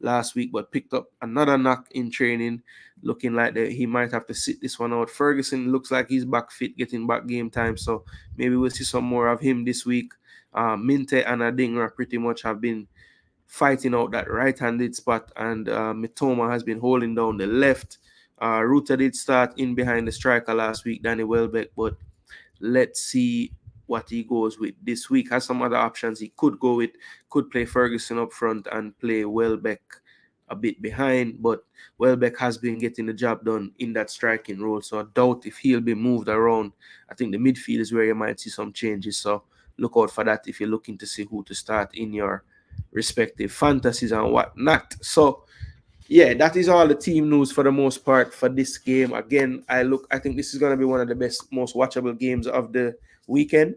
last week but picked up another knock in training, looking like he might have to sit this one out. Ferguson looks like he's back fit, getting back game time, so maybe we'll see some more of him this week. Minte and Adingra pretty much have been fighting out that right-handed spot, and Mitoma has been holding down the left. Ruta did start in behind the striker last week, Danny Welbeck, but let's see what he goes with this week. Has some other options he could go with. Could play Ferguson up front and play Welbeck a bit behind, but Welbeck has been getting the job done in that striking role, so I doubt if he'll be moved around. I think the midfield is where you might see some changes, so look out for that if you're looking to see who to start in your respective fantasies and whatnot. So yeah, that is all the team news for the most part for this game. Again, I think this is going to be one of the best, most watchable games of the weekend.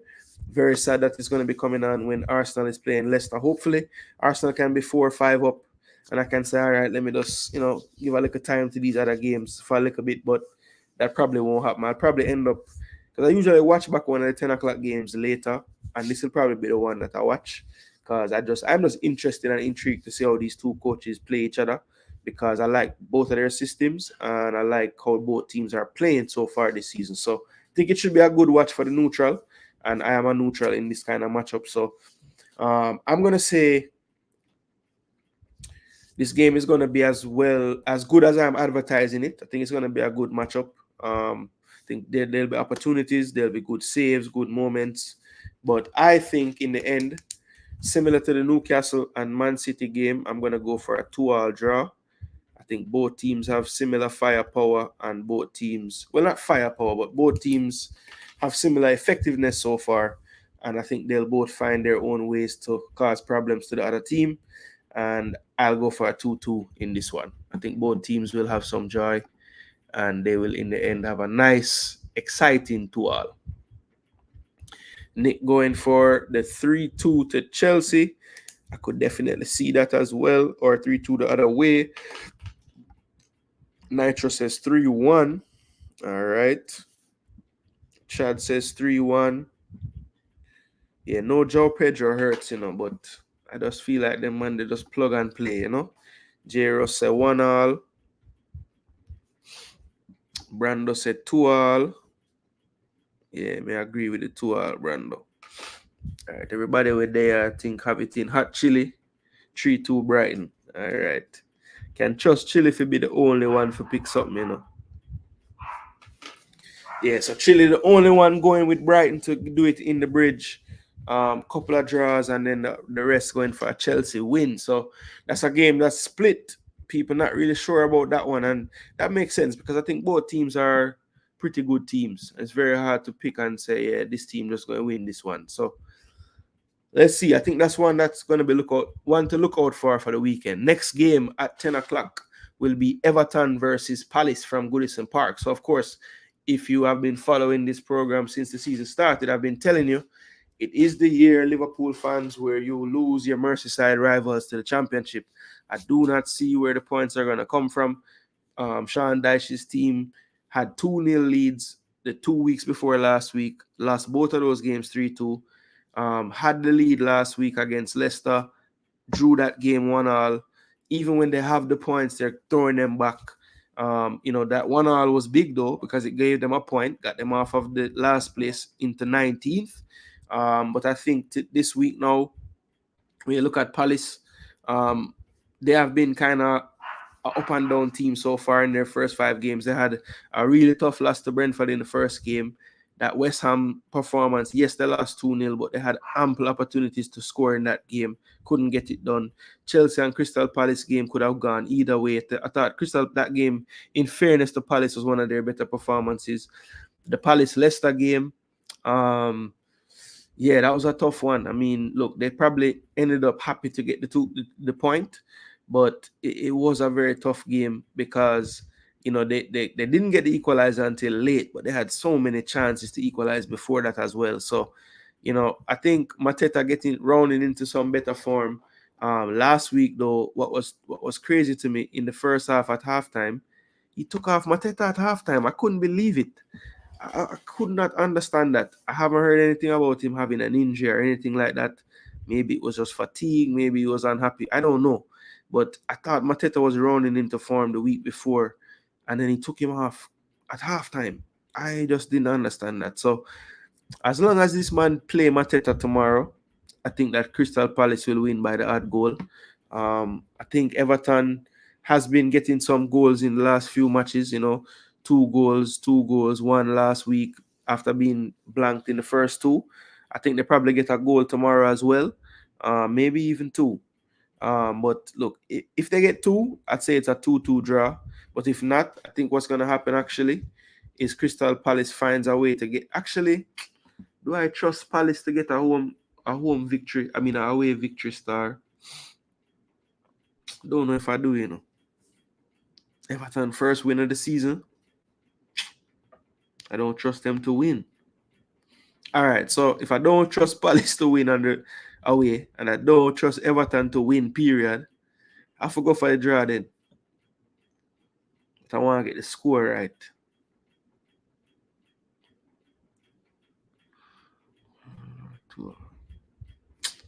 Very sad that it's going to be coming on when Arsenal is playing Leicester. Hopefully, Arsenal can be 4 or 5 up, and I can say, all right, let me just, give a little time to these other games for a little bit, but that probably won't happen. I'll probably end up, because I usually watch back one of the 10 o'clock games later, and this will probably be the one that I watch, because I'm just interested and intrigued to see how these two coaches play each other, because I like both of their systems and I like how both teams are playing so far this season. So I think it should be a good watch for the neutral, and I am a neutral in this kind of matchup. So I'm going to say this game is going to be as good as I'm advertising it. I think it's going to be a good matchup. I think there'll be opportunities, there'll be good saves, good moments. But I think in the end, similar to the Newcastle and Man City game, I'm going to go for a 2-2 draw. I think both teams have similar firepower, and both teams, well, not firepower, but both teams have similar effectiveness so far. And I think they'll both find their own ways to cause problems to the other team. And I'll go for a 2-2 in this one. I think both teams will have some joy, and they will, in the end, have a nice, exciting 2-2. Nick going for the 3-2 to Chelsea. I could definitely see that as well, or 3-2 the other way. Nitro says 3-1. All right. Chad says 3-1. Yeah, no Joe Pedro hurts, but I just feel like them man, they just plug and play, J. Ross said 1-1. Brando said 2-2. Yeah, I agree with the 2-2, Brando. All right, everybody with there, I think, have it in hot chili. 3-2 Brighton. All right. Can trust Chile to be the only one for pick something, Yeah, so Chile the only one going with Brighton to do it in the bridge. Couple of draws, and then the rest going for a Chelsea win. So that's a game that's split. People not really sure about that one, and that makes sense because I think both teams are pretty good teams. It's very hard to pick and say, yeah, this team just going to win this one. So let's see. I think that's one that's going to be one to look out for the weekend. Next game at 10 o'clock will be Everton versus Palace from Goodison Park. So, of course, if you have been following this program since the season started, I've been telling you it is the year, Liverpool fans, where you lose your Merseyside rivals to the Championship. I do not see where the points are going to come from. Sean Dyche's team had 2-0 leads the 2 weeks before last week, lost both of those games 3-2. Had the lead last week against Leicester, drew that game 1-1. Even when they have the points, they're throwing them back. That 1-1 was big though, because it gave them a point, got them off of the last place into 19th. But I think this week now, when you look at Palace, they have been kind of an up and down team so far in their first 5 games. They had a really tough loss to Brentford in the first game. That West Ham performance, yes, they lost 2-0, but they had ample opportunities to score in that game. Couldn't get it done. Chelsea and Crystal Palace game could have gone either way. I thought that game, in fairness to Palace, was one of their better performances. The Palace-Leicester game, yeah, that was a tough one. I mean, look, they probably ended up happy to get the point, but it was a very tough game because they didn't get the equalizer until late, but they had so many chances to equalize before that as well. So, I think Mateta rounding into some better form. Last week though, what was crazy to me in the first half at halftime, he took off Mateta at halftime. I couldn't believe it. I could not understand that. I haven't heard anything about him having an injury or anything like that. Maybe it was just fatigue. Maybe he was unhappy. I don't know. But I thought Mateta was rounding into form the week before, and then he took him off at halftime. I just didn't understand that. So as long as this man play Mateta tomorrow, I think that Crystal Palace will win by the odd goal. I think Everton has been getting some goals in the last few matches, 2 goals, 1 last week after being blanked in the first 2. I think they probably get a goal tomorrow as well, maybe even 2. But look, if they get 2, I'd say it's a 2-2 draw. But if not, I think what's going to happen actually is Crystal Palace finds a way to get... Actually, do I trust Palace to get a home victory? I mean, a away victory star. Don't know if I do, Everton first win of the season. I don't trust them to win. All right, so if I don't trust Palace to win on the away, and I don't trust Everton to win, period, I have to go for the draw then. But I want to get the score right.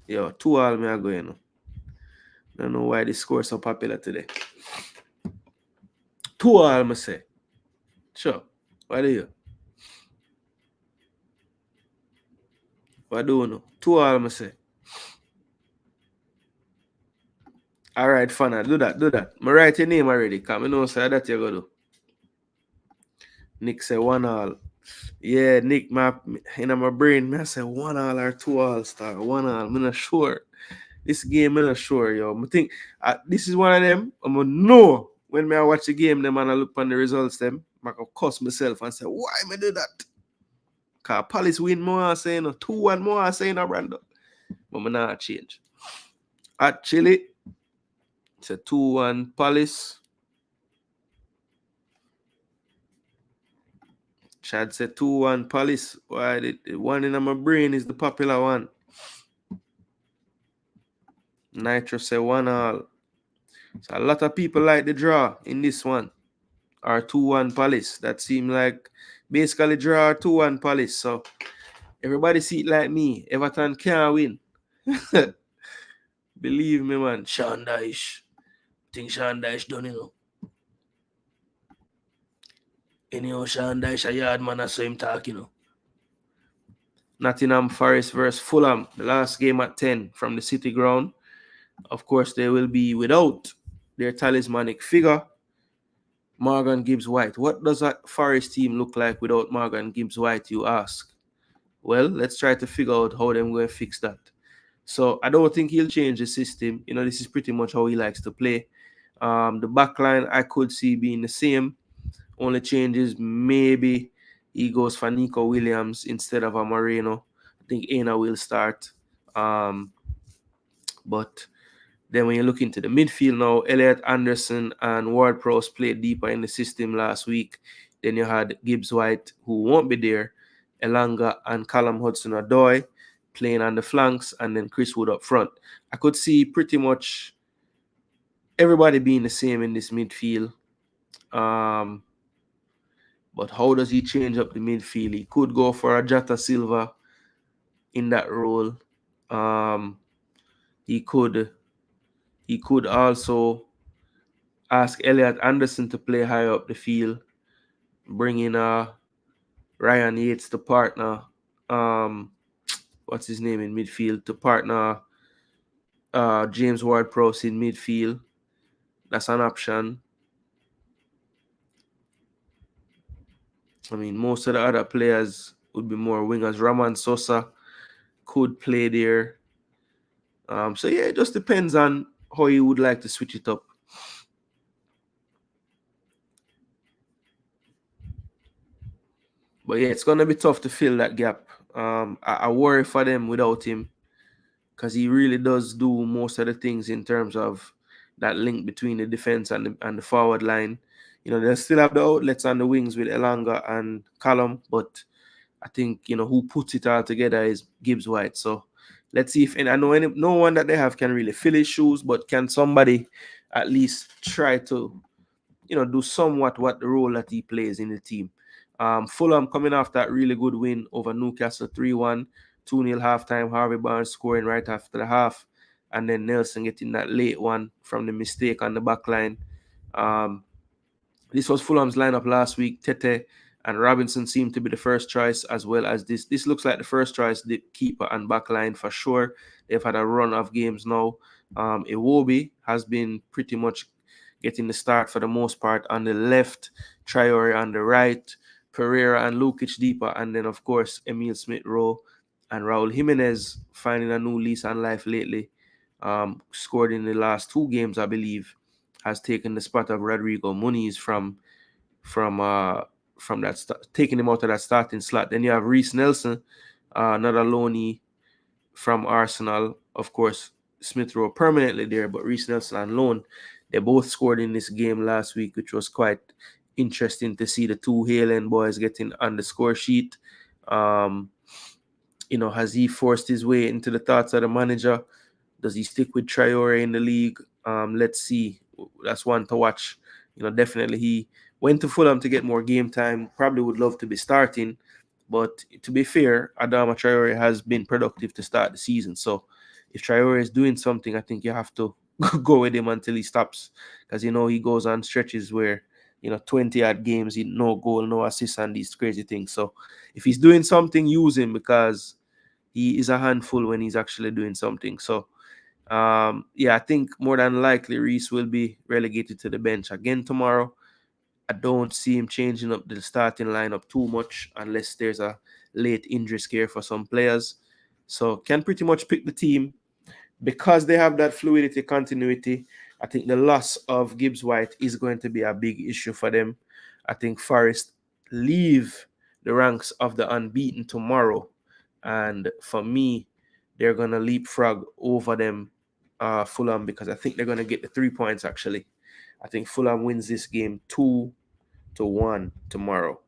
Yo, 2-2 me are going. I don't know why this score is so popular today. 2-2 me say. Sure. What do you? What do you know? 2-2 me say. All right, Fana, do that. I write your name already, because I know say that you're going to do. Nick say 1-2. Yeah, Nick, in my brain, I say 1-2 or 2-2 star. 1-2. I'm not sure. This game, I'm not sure, yo. I think this is one of them. I'm going to know when I watch the game, them and I look on the results, them, I can cuss myself and say, why me do that? Because Palace win more, I say, 2-1 more, I say, Brandon. But I'm not change. Actually, it's a 2-1 Palace. Chad said 2-1 Palace. Why the one in my brain is the popular one. Nitro said 1-2. So a lot of people like the draw in this one. Or 2-1 Palace. That seemed like basically draw or 2-1 Palace. So everybody see it like me. Everton can't win. Believe me, man. Sean Dyche. I think Sean Dyche done, Anyhow, Sean Dyche a yard man, I saw him talk, Nottingham Forest versus Fulham, the last game at 10 from the City ground. Of course, they will be without their talismanic figure, Morgan Gibbs-White. What does that Forest team look like without Morgan Gibbs-White, you ask? Well, let's try to figure out how they're going to fix that. So I don't think he'll change the system. This is pretty much how he likes to play. The back line I could see being the same. Only changes, maybe he goes for Nico Williams instead of a Moreno. I think Aina will start. But then when you look into the midfield now, Elliot Anderson and Ward-Prowse played deeper in the system last week. Then you had Gibbs-White, who won't be there, Elanga and Callum Hudson-Odoi. playing on the flanks, and then Chris Wood up front. I could see pretty much everybody being the same in this midfield. But how does he change up the midfield? He could go for a Jota Silva in that role. He could also ask Elliot Anderson to play high up the field, bring in Ryan Yates to partner. What's his name in midfield to partner James Ward-Prowse in midfield. That's an option. I mean, most of the other players would be more wingers. Raman Sosa could play there. So yeah, it just depends on how you would like to switch it up. But yeah, it's gonna be tough to fill that gap. I worry for them without him, because he really does do most of the things in terms of that link between the defense and the forward line. You know, they still have the outlets on the wings with Elanga and Callum, but I think, you know, who puts it all together is Gibbs White. So let's see if, and I know no one that they have can really fill his shoes, but can somebody at least try to, you know, do somewhat what the role that he plays in the team. Fulham coming off that really good win over Newcastle 3-1, 2-0 halftime. Harvey Barnes scoring right after the half, and then Nelson getting that late one from the mistake on the back line. This was Fulham's lineup last week. Tete and Robinson seemed to be the first choice, as well as this. This looks like the first choice, the keeper and back line for sure. They've had a run of games now. Iwobi has been pretty much getting the start for the most part on the left, Traore on the right, Pereira and Lukic deeper, and then, of course, Emil Smith-Rowe and Raul Jimenez finding a new lease on life lately. Scored in the last 2 games, I believe, has taken the spot of Rodrigo Muniz from that, taking him out of that starting slot. Then you have Reece Nelson, another loanee from Arsenal. Of course, Smith-Rowe permanently there, but Reece Nelson on loan. They both scored in this game last week, which was quite interesting to see the 2 Haaland boys getting on the score sheet. You know, has he forced his way into the thoughts of the manager? Does he stick with Traore in the league? Let's see. That's one to watch. You know, definitely he went to Fulham to get more game time. Probably would love to be starting. But to be fair, Adama Traore has been productive to start the season. So if Traore is doing something, I think you have to go with him until he stops. Because, you know, he goes on stretches where, you know, 20-odd games, no goal, no assist, and these crazy things. So if he's doing something, use him, because he is a handful when he's actually doing something. So, yeah, I think more than likely Reece will be relegated to the bench again tomorrow. I don't see him changing up the starting lineup too much unless there's a late injury scare for some players. So can pretty much pick the team because they have that fluidity, continuity. I think the loss of Gibbs White is going to be a big issue for them. I think Forest leave the ranks of the unbeaten tomorrow. And for me, they're going to leapfrog over them, Fulham, because I think they're going to get the 3 points, actually. I think Fulham wins this game 2-1 tomorrow.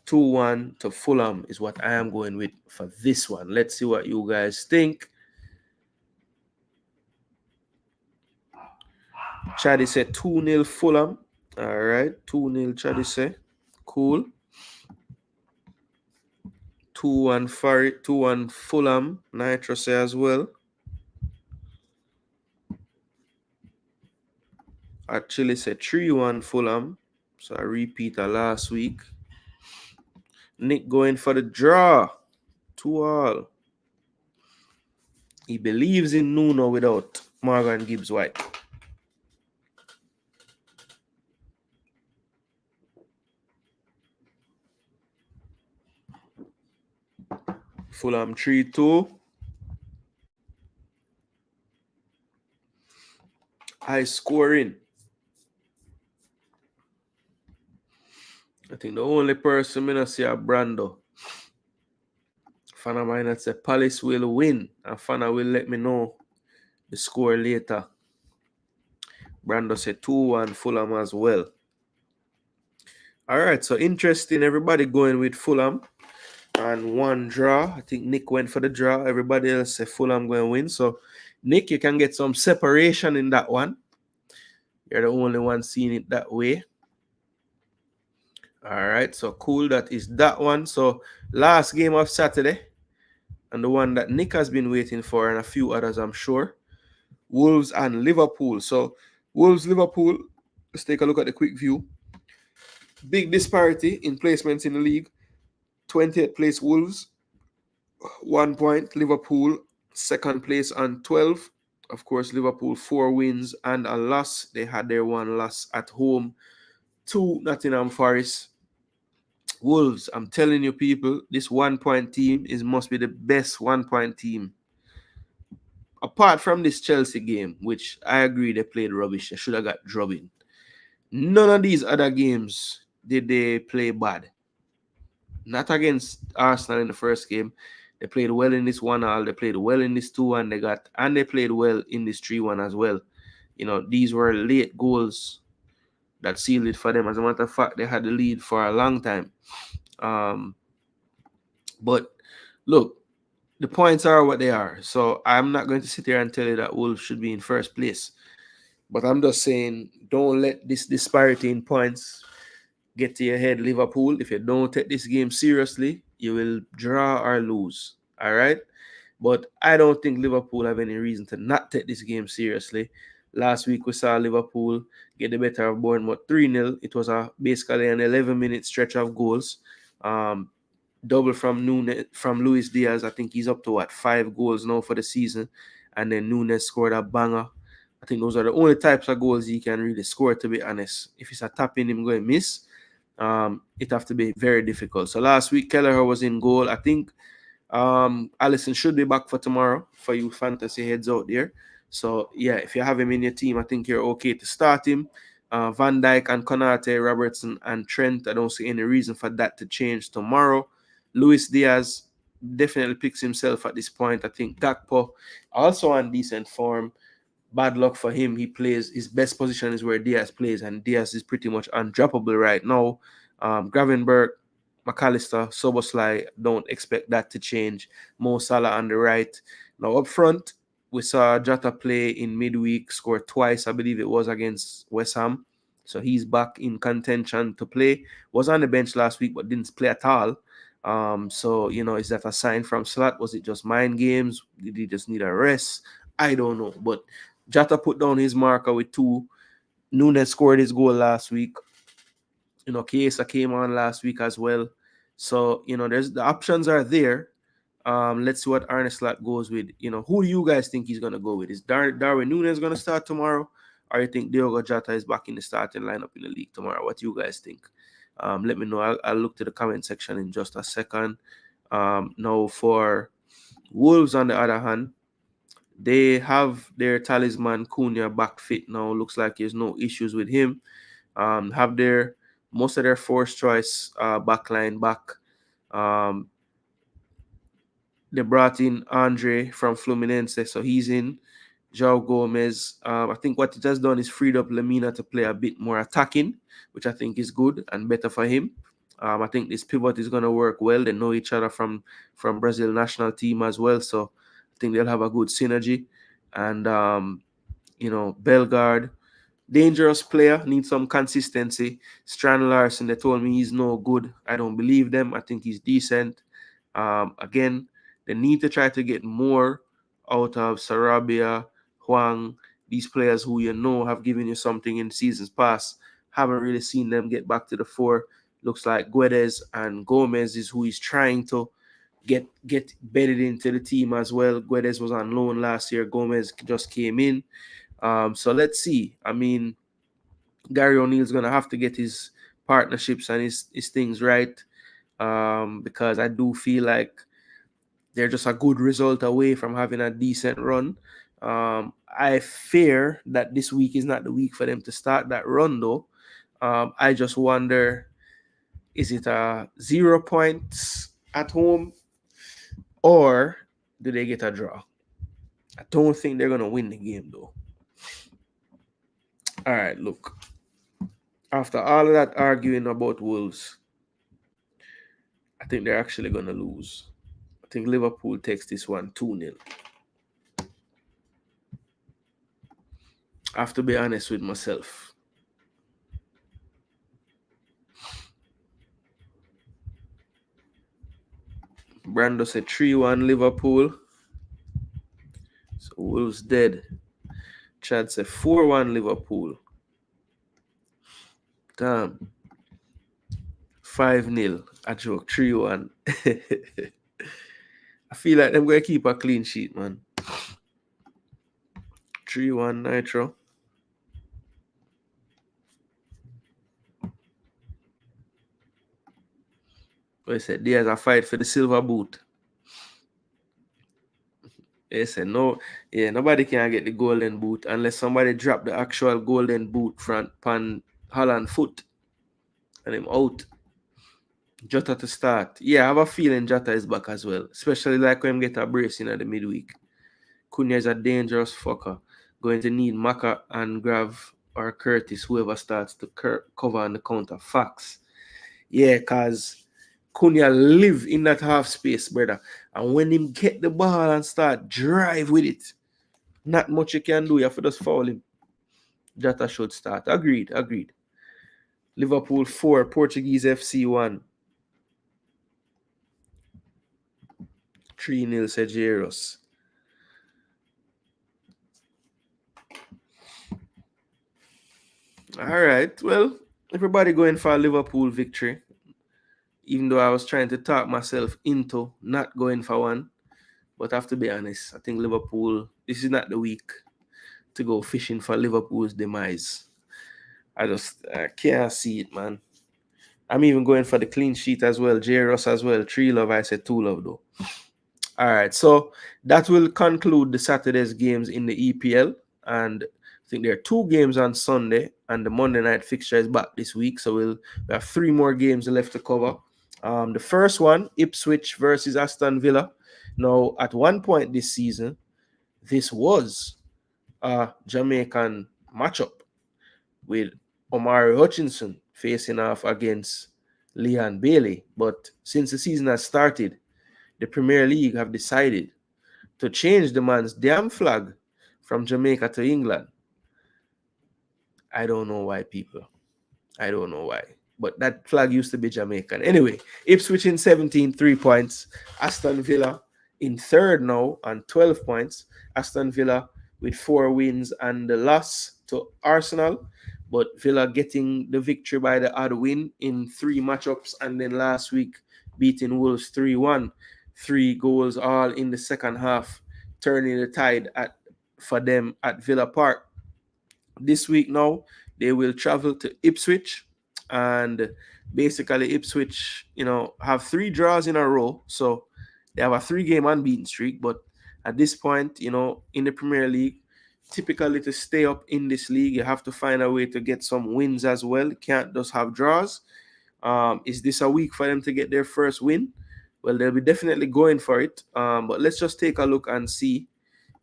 2-1 to Fulham is what I am going with for this one. Let's see what you guys think. Chaddy said 2-0 Fulham. All right, 2-0 Chaddy said. Cool. 2-1 Fulham. Nitro say as well. Actually said 3-1 Fulham. So I repeat last week. Nick going for the draw. 2-2. He believes in Nuno without Morgan Gibbs White. Fulham 3-2. High scoring. I think the only person I not see a Brando. Fana might not say Palace will win, and Fana will let me know the score later. Brando said 2-1 Fulham as well. All right, so interesting. Everybody going with Fulham. and 1 draw. I think Nick went for the draw. Everybody else said Fulham going to win. So, Nick, you can get some separation in that one. You're the only one seeing it that way. All right, so cool. That is that one. So, last game of Saturday, and the one that Nick has been waiting for, and a few others, I'm sure. Wolves and Liverpool. So, Wolves, Liverpool. Let's take a look at the quick view. Big disparity in placements in the league. 20th place Wolves, 1 point. Liverpool, second place on 12. Of course, Liverpool 4 wins and a loss. They had their 1 loss at home to Nottingham Forest. Wolves, I'm telling you people, this 1 point team must be the best 1 point team. Apart from this Chelsea game, which I agree they played rubbish. They should have got drubbing. None of these other games did they play bad. Not against Arsenal in the first game. They played well in this 1-1. They played well in this 2-1. They played well in this 3-1 as well. These were late goals that sealed it for them. As a matter of fact, they had the lead for a long time. But look, the points are what they are. So I'm not going to sit here and tell you that Wolves should be in first place. But I'm just saying, don't let this disparity in points get to your head, Liverpool. If you don't take this game seriously, you will draw or lose. All right? But I don't think Liverpool have any reason to not take this game seriously. Last week, we saw Liverpool get the better of Bournemouth 3-0. It was basically an 11-minute stretch of goals. Double from Luis Diaz. I think he's up to 5 goals now for the season. And then Nunes scored a banger. I think those are the only types of goals he can really score, to be honest. If it's a tap in, him going to miss. It have to be very difficult. So last week, Kelleher was in goal. I think Alisson should be back for tomorrow for you fantasy heads out there. So yeah, if you have him in your team, I think you're okay to start him. Van Dijk and Konate, Robertson and Trent, I don't see any reason for that to change tomorrow. Luis Diaz definitely picks himself at this point. I think Gakpo also on decent form. Bad luck for him. He plays, his best position is where Diaz plays, and Diaz is pretty much undroppable right now. Gravenberg, McAllister, Soboslai, don't expect that to change. Mo Salah on the right. Now up front, we saw Jota play in midweek, scored twice, I believe it was against West Ham. So he's back in contention to play. Was on the bench last week, but didn't play at all. So, is that a sign from Slot? Was it just mind games? Did he just need a rest? I don't know. But Jota put down his marker with 2. Nunes scored his goal last week. Chiesa came on last week as well. So, there's the options are there. Let's see what Arne Slot goes with. Who do you guys think he's going to go with? Is Darwin Nunes going to start tomorrow? Or you think Diogo Jota is back in the starting lineup in the league tomorrow? What do you guys think? Let me know. I'll look to the comment section in just a second. Now, for Wolves, on the other hand, they have their talisman Cunha back fit now. Looks like there's no issues with him. Have most of their first choice backline back. They brought in Andre from Fluminense, so he's in. João Gomez. I think what it has done is freed up Lemina to play a bit more attacking, which I think is good and better for him. I think this pivot is going to work well. They know each other from Brazil national team as well, so I think they'll have a good synergy. And Bellegarde, dangerous player, needs some consistency. Strand Larson, they told me he's no good. I don't believe them. I think he's decent. Again, they need to try to get more out of Sarabia, Huang, these players who have given you something in seasons past. Haven't really seen them get back to the fore. Looks like Guedes and Gomez is who he's trying to get bedded into the team as well. Guedes was on loan last year. Gomez just came in. So let's see. I mean, Gary O'Neill's going to have to get his partnerships and his things right, because I do feel like they're just a good result away from having a decent run. I fear that this week is not the week for them to start that run, though. I just wonder, is it 0 points at home, or do they get a draw? I don't think they're going to win the game, though. All right, look. After all of that arguing about Wolves, I think they're actually going to lose. I think Liverpool takes this one 2-0. I have to be honest with myself. Brando said 3-1 Liverpool. So Wolves dead. Chad said 4-1 Liverpool. Damn. 5-0. I joke. 3-1. I feel like them going to keep a clean sheet, man. 3-1 Nitro. They said there's a fight for the silver boot. They said no, yeah, nobody can get the golden boot unless somebody drop the actual golden boot front pan Holland foot and him out. Jota to start. Yeah, I have a feeling Jota is back as well. Especially like when him get a brace in at the midweek. Cunha is a dangerous fucker. Going to need Maka and Grav or Curtis, whoever starts to cover on the counter. Facts. Yeah, because Cunha live in that half space, brother. And when him get the ball and start drive with it, not much you can do. You have to just foul him. Jota should start. Agreed. Liverpool 4, Portuguese FC 1. 3-0 Sejeros. All right. Well, everybody going for a Liverpool victory. Even though I was trying to talk myself into not going for one. But I have to be honest. I think Liverpool, this is not the week to go fishing for Liverpool's demise. I can't see it, man. I'm even going for the clean sheet as well. J. Ross as well. 3 love. I said 2 love, though. All right. So that will conclude the Saturday's games in the EPL. And I think there are 2 games on Sunday. And the Monday night fixture is back this week. So we have 3 more games left to cover. The first one, Ipswich versus Aston Villa. Now, at one point this season, this was a Jamaican matchup with Omari Hutchinson facing off against Leon Bailey. But since the season has started, the Premier League have decided to change the man's damn flag from Jamaica to England. I don't know why, people. I don't know why. But that flag used to be Jamaican. Anyway, Ipswich in 17, 3 points. Aston Villa in third now on 12 points. Aston Villa with 4 wins and the loss to Arsenal. But Villa getting the victory by the odd win in 3 matchups. And then last week, beating Wolves 3-1. 3 goals all in the second half, turning the tide for them at Villa Park. This week now, they will travel to Ipswich. And basically, Ipswich, have 3 draws in a row. So they have a 3-game unbeaten streak. But at this point, in the Premier League, typically to stay up in this league, you have to find a way to get some wins as well. You can't just have draws. Is this a week for them to get their first win? Well, they'll be definitely going for it. But let's just take a look and see.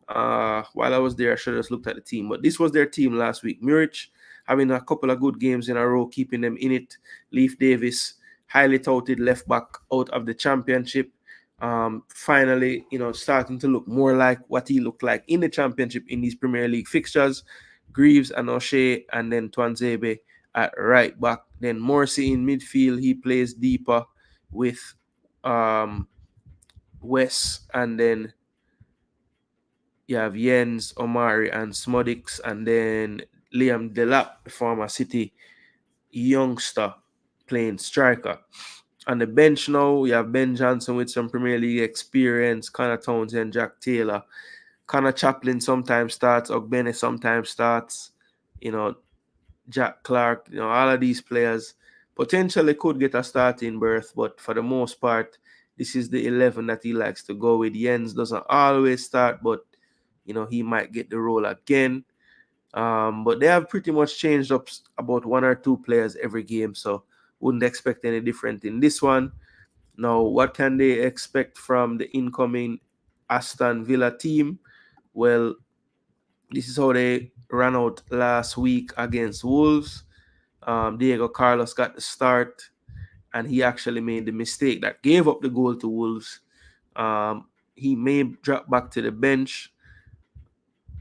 While I was there, I should have just looked at the team. But this was their team last week. Muric having a couple of good games in a row, keeping them in it. Leif Davis, highly touted left back out of the championship. Finally, starting to look more like what he looked like in the championship in these Premier League fixtures. Greaves and O'Shea, and then Twanzebe at right back. Then Morrissey in midfield. He plays deeper with Wes, and then you have Jens, Omari, and Smodix, and then Liam Delap, the former City youngster, playing striker. On the bench now, you have Ben Johnson with some Premier League experience, Connor Townsend, Jack Taylor. Connor Chaplin sometimes starts, Ogbene sometimes starts, Jack Clark, all of these players potentially could get a starting berth, but for the most part, this is the 11 that he likes to go with. Jens doesn't always start, but he might get the role again. But they have pretty much changed up about 1 or 2 players every game, so wouldn't expect any different in this one. Now, what can they expect from the incoming Aston Villa team? Well, this is how they ran out last week against Wolves. Diego Carlos got the start, and he actually made the mistake that gave up the goal to Wolves. He may drop back to the bench.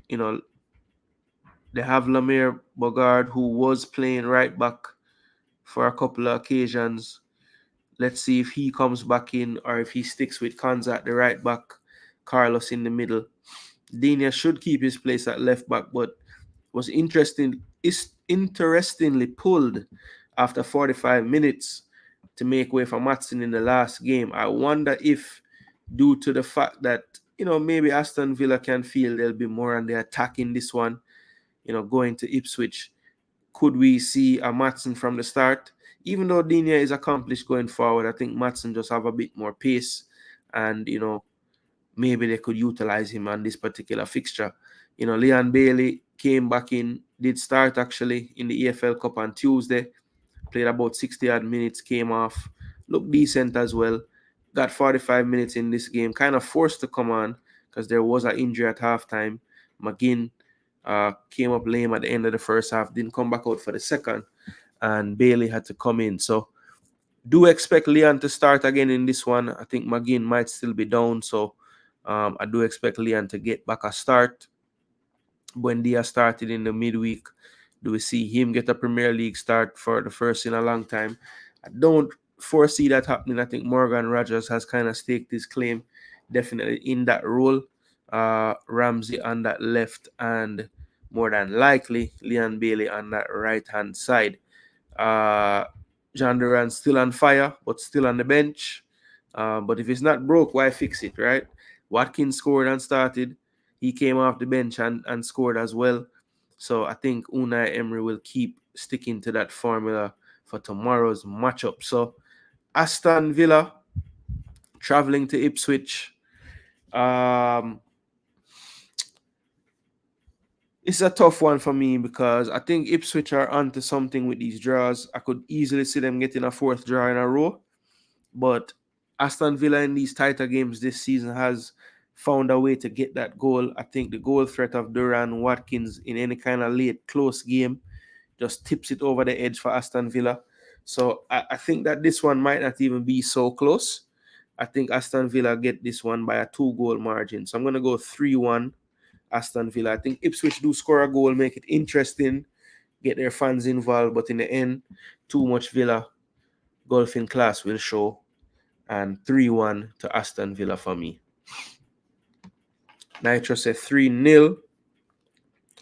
You know, they have Lamir Bogard, who was playing right back for a couple of occasions. Let's see if he comes back in or if he sticks with Konza at the right back, Carlos in the middle. Digne should keep his place at left back, but was interestingly pulled after 45 minutes to make way for Maatsen in the last game. I wonder if, due to the fact that, maybe Aston Villa can feel they'll be more on the attack in this one, going to Ipswich, could we see a Maatsen from the start? Even though Digne is accomplished going forward, I think Maatsen just have a bit more pace, and maybe they could utilize him on this particular fixture. Leon Bailey came back in, did start actually in the EFL Cup on Tuesday, played about 60 odd minutes, came off, looked decent as well, got 45 minutes in this game, kind of forced to come on because there was an injury at halftime. McGinn came up lame at the end of the first half, didn't come back out for the second, and Bailey had to come in. So do expect Leon to start again in this one. I think McGinn might still be down, so I do expect Leon to get back a start. Buendia started in the midweek. Do we see him get a Premier League start for the first in a long time? I don't foresee that happening. I think Morgan Rogers has kind of staked his claim definitely in that role. Ramsey on that left, and more than likely Leon Bailey on that right-hand side. John Duran still on fire, but still on the bench. But if it's not broke, why fix it, right? Watkins scored and started. He came off the bench and scored as well. So I think Unai Emery will keep sticking to that formula for tomorrow's matchup. So Aston Villa traveling to Ipswich. It's a tough one for me because I think Ipswich are onto something with these draws. I could easily see them getting a fourth draw in a row. But Aston Villa in these tighter games this season has found a way to get that goal. I think the goal threat of Duran, Watkins in any kind of late close game just tips it over the edge for Aston Villa. So I think that this one might not even be so close. I think Aston Villa get this one by a 2-goal margin. So I'm going to go 3-1 Aston Villa. I think Ipswich do score a goal, make it interesting, get their fans involved, but in the end, too much Villa golfing class will show, and 3-1 to Aston Villa for me. Nitro said 3-0.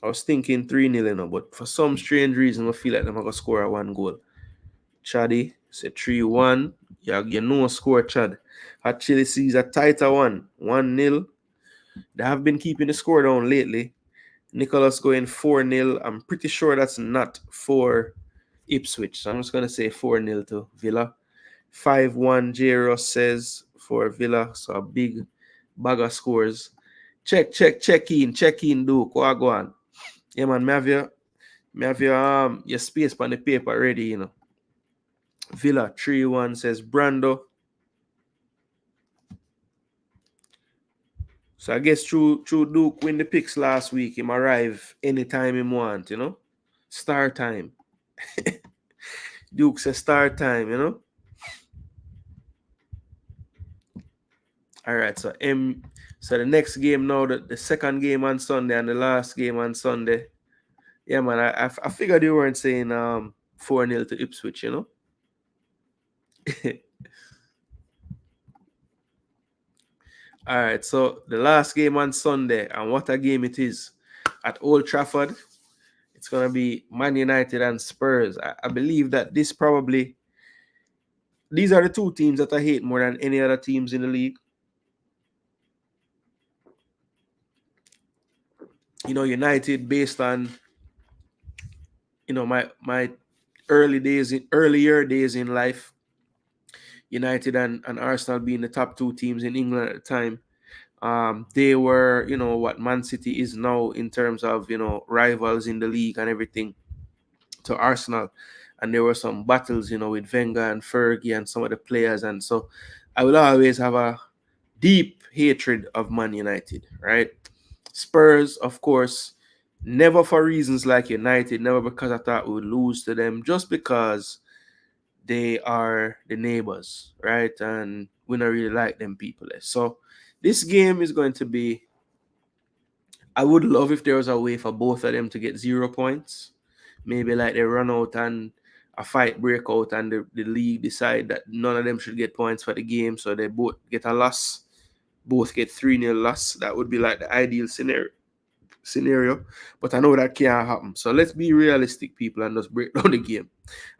I was thinking 3-0, but for some strange reason, I feel like they're going to score a 1 goal. Chaddy said 3-1. You score, Chad. Hot Chili sees a tighter one, 1-0. They have been keeping the score down lately. Nicholas going 4-0. I'm pretty sure that's not for Ipswich. So I'm just going to say 4-0 to Villa. 5-1 J. Ross says for Villa. So a big bag of scores. Check in, Duke. Go on. Yeah, man, me have your space on the paper ready, Villa 3-1 says Brando. So I guess through Duke win the picks last week, him arrive anytime he want, Star time. Duke says star time, All right, so the next game now, the second game on Sunday and the last game on Sunday. Yeah, man, I figured you weren't saying 4-0 to Ipswich, All right, so the last game on Sunday, and what a game it is at Old Trafford. It's going to be Man United and Spurs. I believe that these are the two teams that I hate more than any other teams in the league. United, based on my earlier days in life, United and Arsenal being the top two teams in England at the time. They were, what Man City is now in terms of, rivals in the league and everything to Arsenal. And there were some battles, with Wenger and Fergie and some of the players. And so I will always have a deep hatred of Man United, right? Spurs, of course, never for reasons like United, never because I thought we would lose to them, just because they are the neighbors, right? And we don't really like them people. So this game is going to be, I would love if there was a way for both of them to get 0 points. Maybe like they run out and a fight break out and the league decide that none of them should get points for the game, so they both get a loss, both get 3-0 loss. That would be like the ideal scenario. But I know that can't happen. So let's be realistic, people, and just break down the game.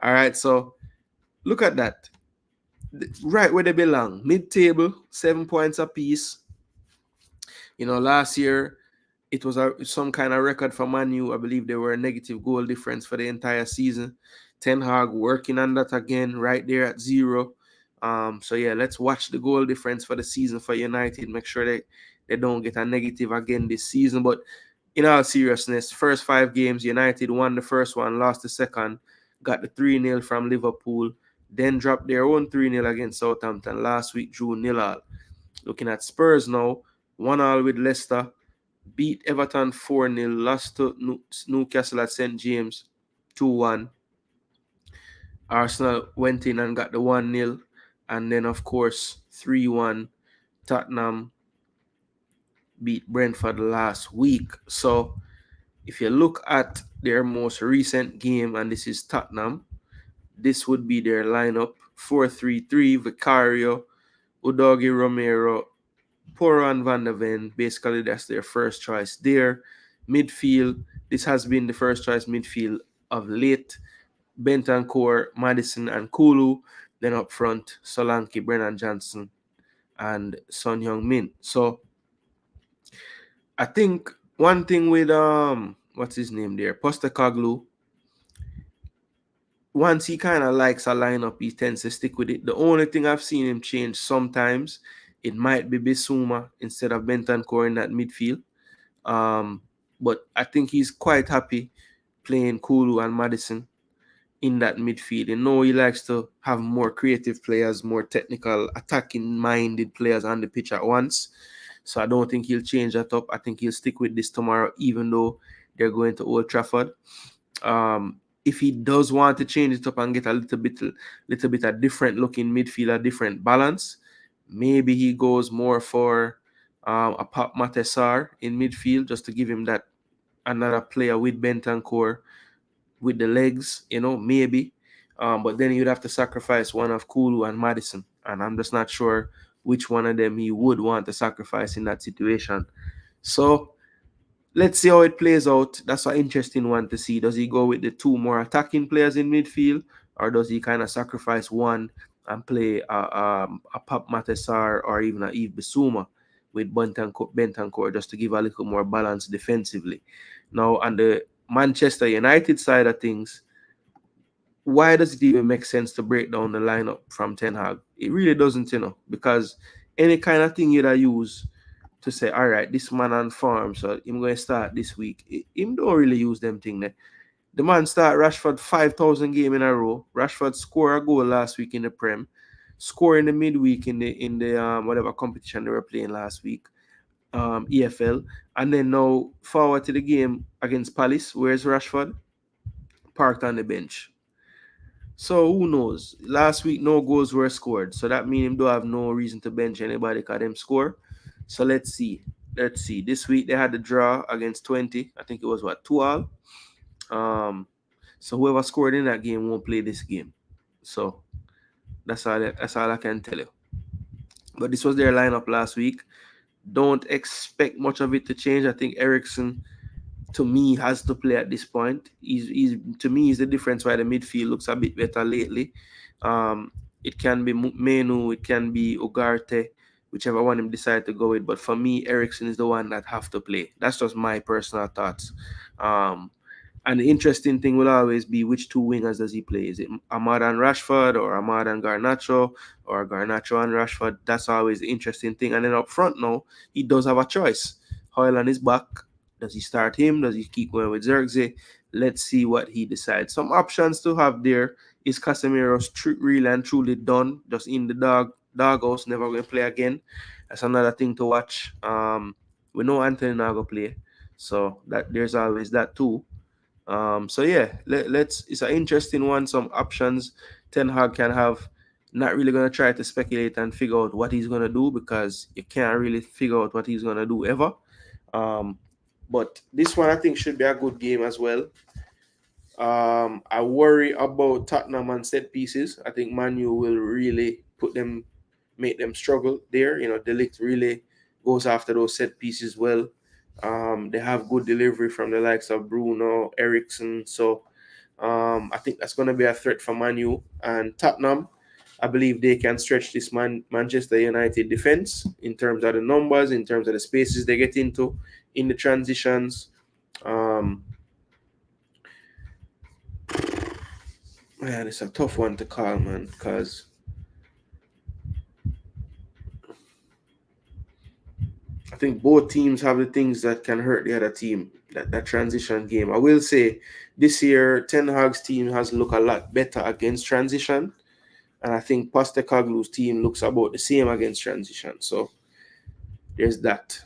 All right, so look at that. Right where they belong. Mid-table, 7 points apiece. Last year it was some kind of record for Man U. I believe they were a negative goal difference for the entire season. Ten Hag working on that again, right there at 0. So yeah, let's watch the goal difference for the season for United. Make sure they don't get a negative again this season. But in all seriousness, first 5 games, United won the first one, lost the second, got the 3-0 from Liverpool, then dropped their own 3-0 against Southampton. Last week, drew 0-0. Looking at Spurs now, 1-1 with Leicester, beat Everton 4-0, lost to Newcastle at St. James 2-1. Arsenal went in and got the 1-0. And then, of course, 3-1, Tottenham beat Brentford last week. So if you look at their most recent game, and this is Tottenham, this would be their lineup: 4-3-3, Vicario, Udogi Romero, Porro and Van de Ven. Basically, that's their first choice there. Midfield, this has been the first choice midfield of late. Bentancur, Madison, and Kulu. Then up front, Solanke, Brennan Johnson, and Son Heung-min. So I think one thing with what's his name there, Postecoglou, once he kind of likes a lineup, he tends to stick with it. The only thing I've seen him change sometimes, it might be Bissouma instead of Bentancur in that midfield. But I think he's quite happy playing Kulu and Madison in that midfield. He likes to have more creative players, more technical, attacking-minded players on the pitch at once. So I don't think he'll change that up. I think he'll stick with this tomorrow, even though they're going to Old Trafford. If he does want to change it up and get a little bit of different looking midfield, a different balance, maybe he goes more for a Pop Matessar in midfield, just to give him that another player with Bentancur with the legs, maybe. But then you'd have to sacrifice one of Kulu and Madison, and I'm just not sure which one of them he would want to sacrifice in that situation. So let's see how it plays out. That's an interesting one to see. Does he go with the 2 more attacking players in midfield, or does he kind of sacrifice one and play a Pop Matessar or even a Yves Bissouma with Bentancur just to give a little more balance defensively? Now, on the Manchester United side of things, why does it even make sense to break down the lineup from Ten Hag? It really doesn't, because any kind of thing you'd use to say, all right, this man on farm, so I'm going to start this week. Him don't really use them thing there. The man start Rashford 5,000 game in a row. Rashford score a goal last week in the Prem, score in the midweek in the whatever competition they were playing last week, EFL, and then now forward to the game against Palace. Where's Rashford? Parked on the bench. So who knows? Last week no goals were scored, so that means him don't have no reason to bench anybody because them score. So let's see. This week they had the draw against 20. I think it was 2-2. So whoever scored in that game won't play this game. So that's all I can tell you. But this was their lineup last week. Don't expect much of it to change. I think Eriksen, to me, has to play at this point. He's the difference why the midfield looks a bit better lately. It can be Menu, it can be Ugarte, whichever one him decide to go with. But for me, Eriksen is the one that have to play. That's just my personal thoughts. And the interesting thing will always be which 2 wingers does he play? Is it Ahmad and Rashford, or Ahmad and Garnacho, or Garnacho and Rashford? That's always the interesting thing. And then up front now, he does have a choice. Højlund is back. Does he start him? Does he keep going with Zirkzee? Let's see what he decides. Some options to have there. Is Casemiro's really and truly done? Just in the doghouse, never going to play again? That's another thing to watch. We know Anthony not going to play. So that there's always that too. So yeah, it's an interesting one. Some options Ten Hag can have not really going to try to speculate and figure out what he's going to do, because you can't really figure out what he's going to do ever. But this one I think should be a good game as well. I worry about Tottenham and set pieces. I think Manu will really make them struggle there. De Ligt really goes after those set pieces well. They have good delivery from the likes of Bruno, Eriksson. So I think that's going to be a threat for Manu. And Tottenham, I believe they can stretch this Manchester United defense in terms of the numbers, in terms of the spaces they get into in the transitions. Man, it's a tough one to call, man, because I think both teams have the things that can hurt the other team, that transition game. I will say this year, Ten Hag's team has looked a lot better against transition, and I think Postecoglou's team looks about the same against transition. So there's that.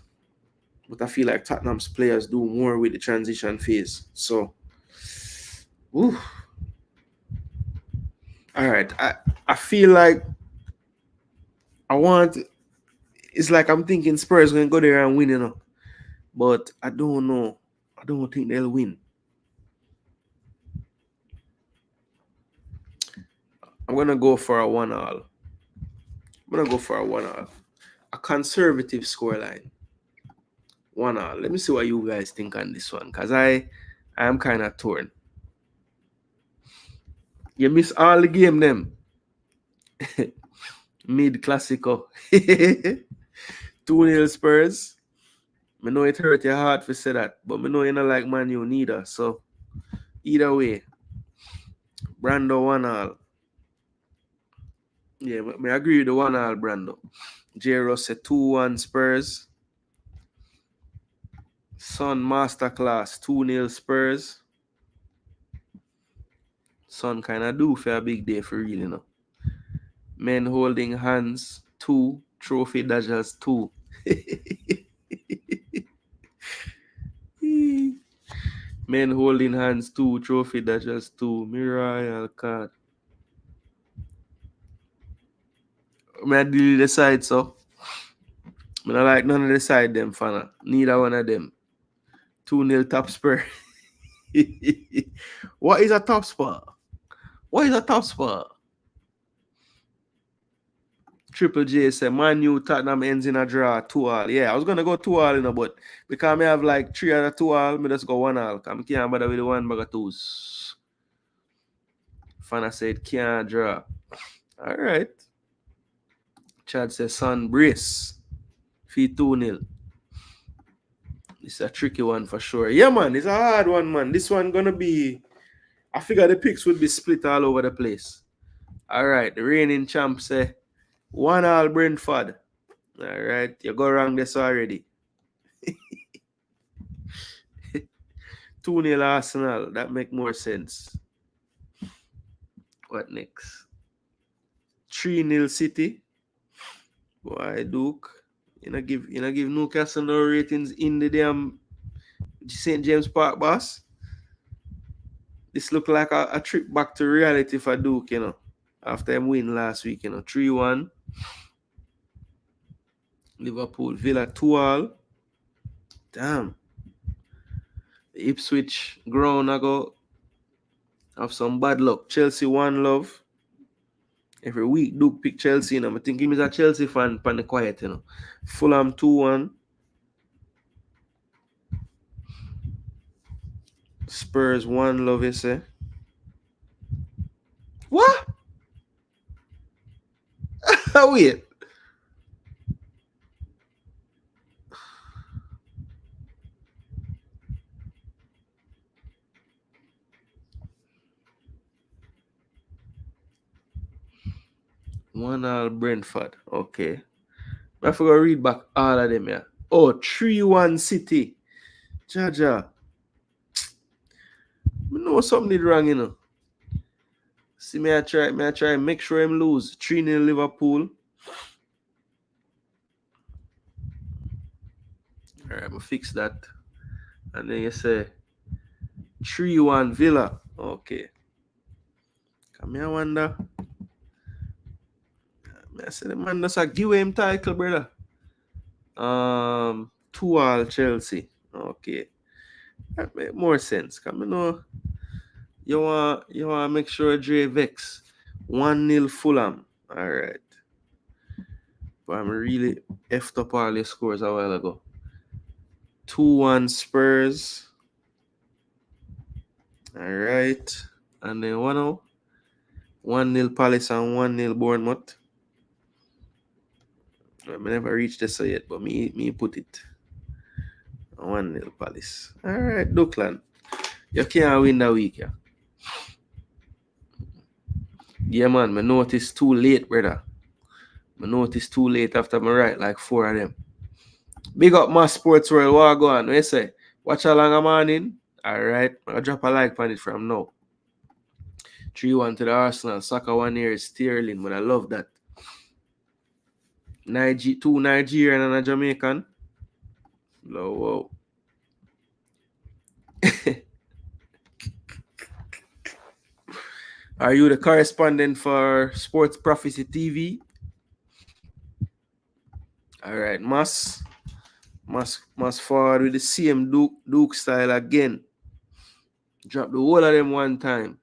But I feel like Tottenham's players do more with the transition phase. So, ooh. All right. I feel like it's like I'm thinking Spurs going to go there and win, But I don't know. I don't think they'll win. I'm going to go for a 1-1. A conservative scoreline. 1-1. Let me see what you guys think on this one, because I am kind of torn. You miss all the game, them. Mid Classico. 2-0 Spurs. I know it hurt your heart to say that, but I know you don't like Man U neither. So, either way, Brando 1-1. Yeah, I agree with the 1-1 Brando. J. Ross said 2-1 Spurs. Son Masterclass 2-0 Spurs. Son kind of do for a big day for real, Men holding hands 2. Trophy Dodgers 2. Men holding hands 2. Trophy Dodgers 2. Royal card. I delete the side, so I don't like none of the side them, fana. Neither one of them. 2-0 top spur. What is a top spur? Triple J said, Man U Tottenham ends in a draw 2-2. Yeah, I was gonna go 2-2, but because I have like 3 out of 2-2, I just go 1-2. I can't bother with the 1 bag of 2s. Fana said can't draw. All right. Chad says Son brace. Fee 2-0. It's a tricky one for sure. Yeah, man, it's a hard one, man. This one gonna be. I figure the picks would be split all over the place. All right, the reigning champ say 1-1 Brentford. All right, you go wrong this already. 2-0 Arsenal. That make more sense. What next? 3-0 City. Boy, Duke. You know give Newcastle no ratings in the damn St. James Park, boss. This look like a trip back to reality for Duke, after them win last week, 3-1. Liverpool, Villa 2-2. Damn. The Ipswich ground I go have some bad luck. Chelsea 1-0. Every week Duke pick Chelsea, I think him is a Chelsea fan pan the quiet, Fulham 2-1. Spurs 1-0, you say. What? Wait. One Brentford. Okay. I forgot to read back all of them, yeah. Oh, 3-1 City. Jaja. I know something did wrong, See, I try make sure him lose. 3-0 Liverpool. All right, I'm going to fix that. And then you say 3-1 Villa. Okay. Come here, wonder. I said the man just give him title, brother. 2-all Chelsea. Okay. That make more sense. Come you know. You want make sure Dre vex. 1-0 Fulham. Alright. But I'm really effed up all the scores a while ago. 2-1 Spurs. Alright. And then 1-0 Palace and 1-0 Bournemouth. I never reached this yet, but me put it. 1-0 Palace. Alright, Duckland. You can't win that week, yeah. Yeah, man, I noticed too late, brother. I noticed too late after I write like 4 of them. Big up my sports world. What go on? What you say? Watch along a morning. Alright. I'll drop a like on it from now. 3-1 to the Arsenal. Saka 1 year is Sterling, but I love that. 2 Nigerian and a Jamaican. Whoa. Are you the correspondent for Sports Prophecy TV? Alright, must forward with the same Duke style again. Drop the whole of them one time.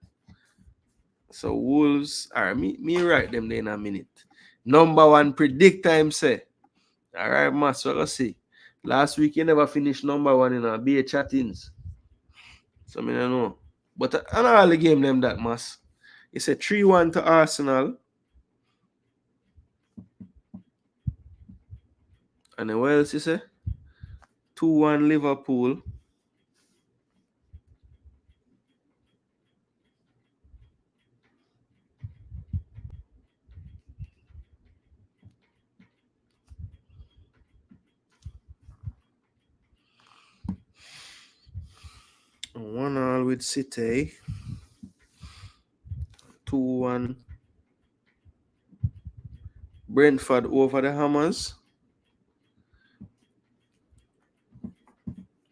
So Wolves, alright, me write them there in a minute. Number 1 predict time say. Alright, Mas, so let's see. Last week you never finished number 1 in a BA chattings. So I don't know. But I know all the game them that, Mas. It's a 3-1 to Arsenal. And then what else you say? 2-1 Liverpool. And 1-1 with City. 2-1 Brentford over the Hammers.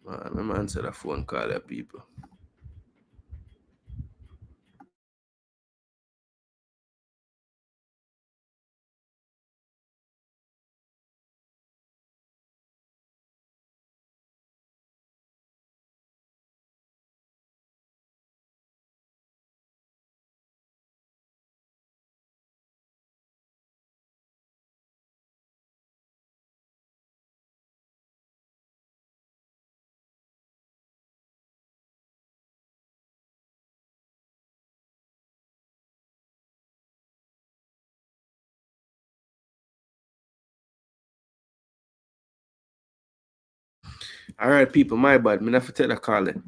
Let me answer the phone call there, people. All right, people, my bad. Me have to take the call then.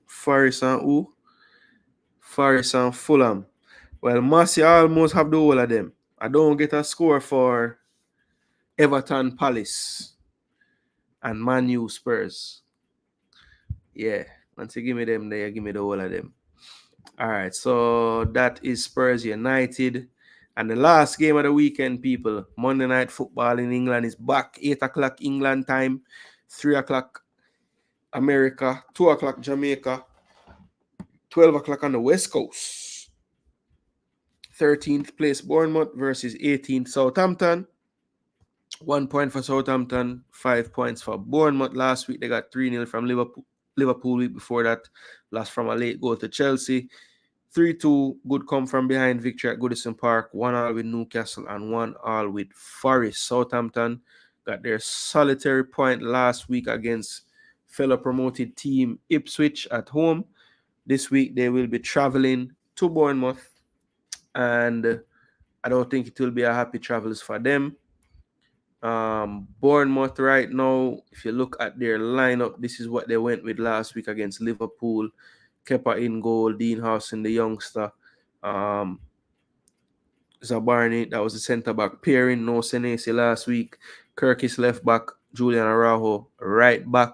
Forest and who? Forest and Fulham. Well, Massey almost have the whole of them. I don't get a score for Everton Palace and Man U Spurs. Yeah, once you give me them there, give me the whole of them. All right, so that is Spurs United. And the last game of the weekend, people, Monday Night Football in England is back. 8 o'clock England time, 3 o'clock America, 2 o'clock Jamaica, 12 o'clock on the West Coast. 13th place Bournemouth versus 18th Southampton. 1 point for Southampton, 5 points for Bournemouth. Last week they got 3-0 from Liverpool week before that, lost from a late goal to Chelsea. 3-2 good come from behind victory at Goodison Park. 1-1 with Newcastle and 1-1 with Forest. Southampton got their solitary point last week against fellow promoted team Ipswich at home. This week they will be traveling to Bournemouth, and I don't think it will be a happy travels for them. Bournemouth right now, if you look at their lineup, this is what they went with last week against Liverpool. Kepa in goal, Dean Howson, the youngster. Zabarni, that was the centre-back pairing. No Senesi last week. Kirkis left back. Julian Araujo right back.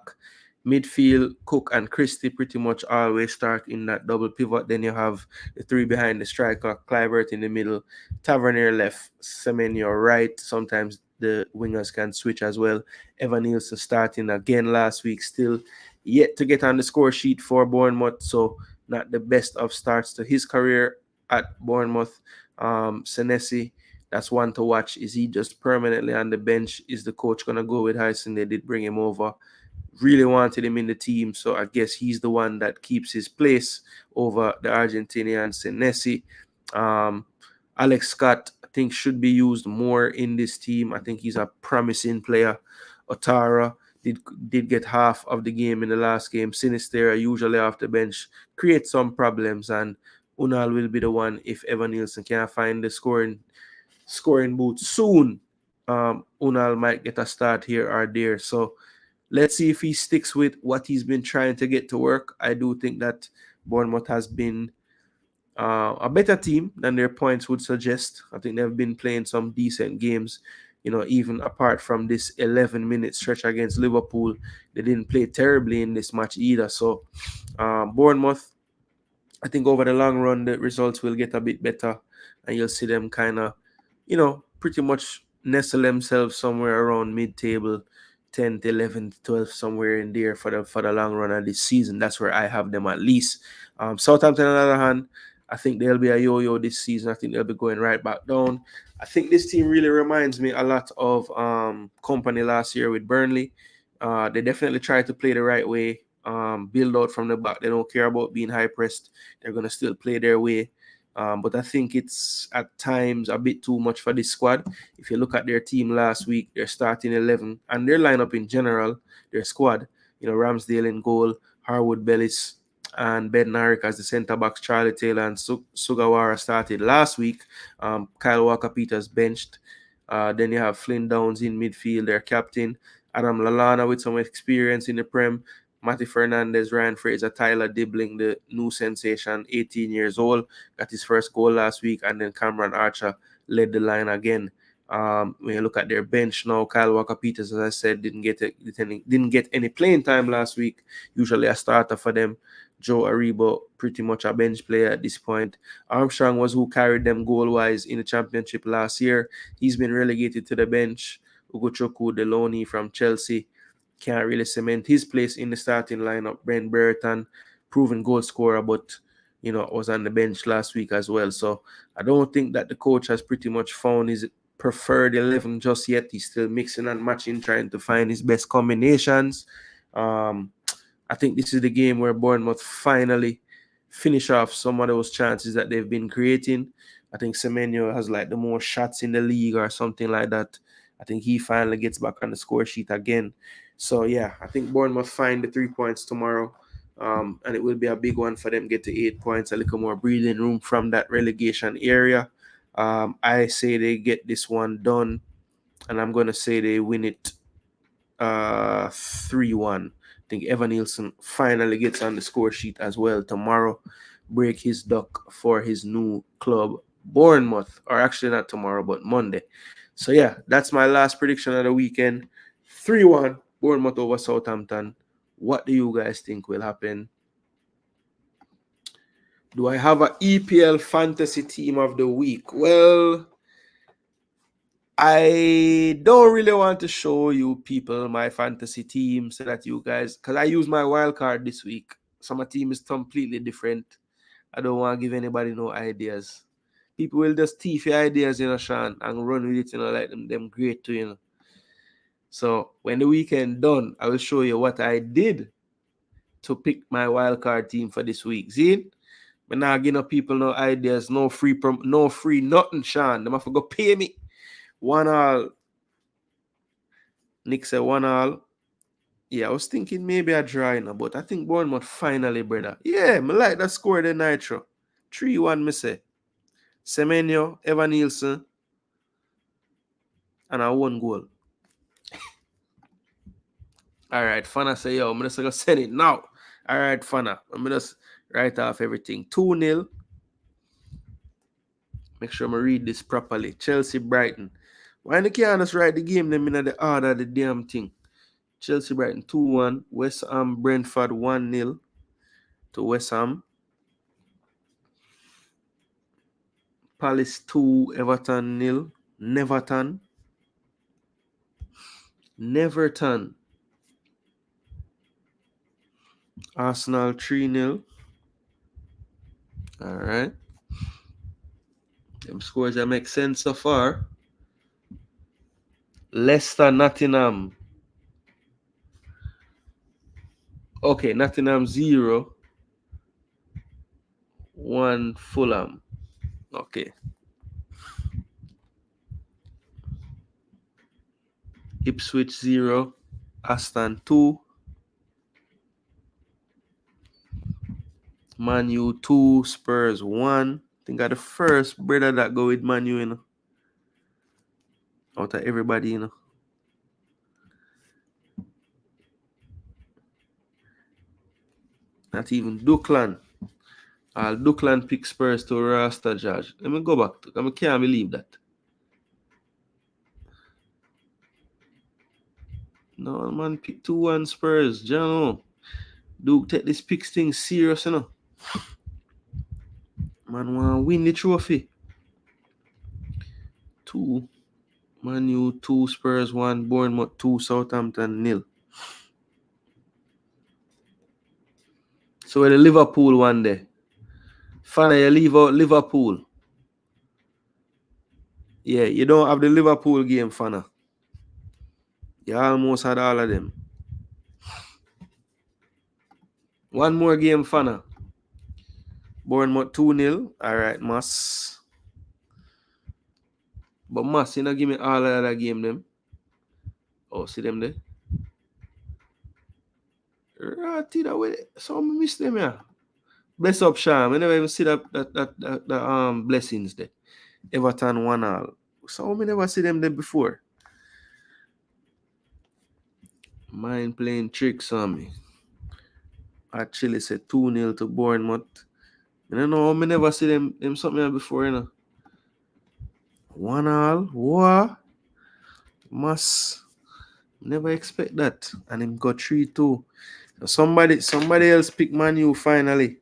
Midfield, Cook and Christie pretty much always start in that double pivot. Then you have the 3 behind the striker, Kluivert in the middle, Tavernier left, Semenyo right. Sometimes the wingers can switch as well. Evan Nielsen starting again last week, still yet to get on the score sheet for Bournemouth. So not the best of starts to his career at Bournemouth. Senesi, that's one to watch. Is he just permanently on the bench? Is the coach going to go with Hyson? They did bring him over. Really wanted him in the team, so I guess he's the one that keeps his place over the Argentinian Senesi. Alex Scott, I think, should be used more in this team. I think he's a promising player. Otara did get half of the game in the last game. Sinister, usually off the bench, create some problems, and Unal will be the one if Evan Nielsen can't find the scoring booth soon. Unal might get a start here or there. So let's see if he sticks with what he's been trying to get to work. I do think that Bournemouth has been a better team than their points would suggest. I think they've been playing some decent games, even apart from this 11-minute stretch against Liverpool. They didn't play terribly in this match either. So Bournemouth, I think over the long run, the results will get a bit better, and you'll see them kind of, pretty much nestle themselves somewhere around mid-table, 10th, 11th, 12th, somewhere in there for the long run of this season. That's where I have them at least. Southampton, on the other hand, I think they'll be a yo-yo this season. I think they'll be going right back down. I think this team really reminds me a lot of Company last year with Burnley. They definitely try to play the right way, build out from the back. They don't care about being high-pressed. They're going to still play their way. But I think it's at times a bit too much for this squad. If you look at their team last week, their starting 11 and their lineup in general, their squad, Ramsdale in goal, Harwood Bellis, and Ben Narek as the centre backs. Charlie Taylor and Sugawara started last week. Kyle Walker-Peters benched. Then you have Flynn Downs in midfield, their captain. Adam Lallana with some experience in the Prem. Matty Fernandez, Ryan Fraser, Tyler Dibbling, the new sensation, 18 years old, got his first goal last week, and then Cameron Archer led the line again. When you look at their bench now, Kyle Walker-Peters, as I said, didn't get any playing time last week. Usually a starter for them. Joe Aribo, pretty much a bench player at this point. Armstrong was who carried them goal-wise in the championship last year. He's been relegated to the bench. Ugochukwu Deloney from Chelsea can't really cement his place in the starting lineup. Ben Brereton, proven goal scorer, but was on the bench last week as well. So I don't think that the coach has pretty much found his preferred 11 just yet. He's still mixing and matching, trying to find his best combinations. I think this is the game where Bournemouth finally finish off some of those chances that they've been creating. I think Semenyo has like the most shots in the league or something like that. I think he finally gets back on the score sheet again. So, yeah, I think Bournemouth find the 3 points tomorrow, and it will be a big one for them, get to 8 points, a little more breathing room from that relegation area. I say they get this one done, and I'm going to say they win it 3-1. I think Evan Nielsen finally gets on the score sheet as well tomorrow, break his duck for his new club, Bournemouth, or actually not tomorrow, but Monday. So, yeah, that's my last prediction of the weekend. 3-1, Bournemouth over Southampton. What do you guys think will happen? Do I have an EPL fantasy team of the week? Well, I don't really want to show you people my fantasy team so that you guys, because I use my wild card this week. So my team is completely different. I don't want to give anybody no ideas. People will just thief your ideas, Sean, and run with it, like them great too, So when the weekend done, I will show you what I did to pick my wild card team for this week. See? But now giving people no ideas, no free nothing, Sean. Them have to go pay me. 1-1. Nick said 1-1. Yeah, I was thinking maybe a draw, but I think Bournemouth finally, brother. Yeah, me like that score the Nitro. 3-1, me say. Semenyo, Evan Nielsen, and a 1 goal. All right, Fana say, yo, I'm just going to send it now. All right, Fana, I'm just write off everything. 2-0. Make sure I read this properly. Chelsea, Brighton. Why you can't just write the game them in the order of the damn thing? Chelsea, Brighton, 2-1. West Ham, Brentford, 1-0 to West Ham. Palace 2, Everton 0. Neverton. Arsenal 3-0. All right. Them scores that make sense so far. Leicester, Nottingham. Okay, Nottingham 0. 1 Fulham. Okay. Ipswich 0. Aston 2. Man U 2. Spurs 1. I think I'm the first brother that go with Man U, you know. Out of everybody, you know. Not even Duckland. Duckland pick Spurs to Rasta Judge. Let me go back to I can't believe that. No, man, pick 2-1 Spurs. John, Duke take this picks thing serious, you know. Man want to win the trophy. 2. Man U 2, Spurs 1, Bournemouth 2, Southampton 0. So where the Liverpool one day. Fana, you leave out Liverpool. Yeah, you don't have the Liverpool game, Fana. You almost had all of them. One more game, Fana. Bournemouth 2-0. All right, Mas. But Mas, you know, give me all of that game, them. Oh, see them there? Right, that way. So I miss them, yeah. Bless up, Sham. I never even see that blessings there. Everton 1-0. So I never see them there before. Mind playing tricks on me. Actually said 2-0 to Bournemouth. I don't know, I never see them something before, you know. 1-1. What? Must never expect that. And him got 3-2. So somebody else pick Man U finally.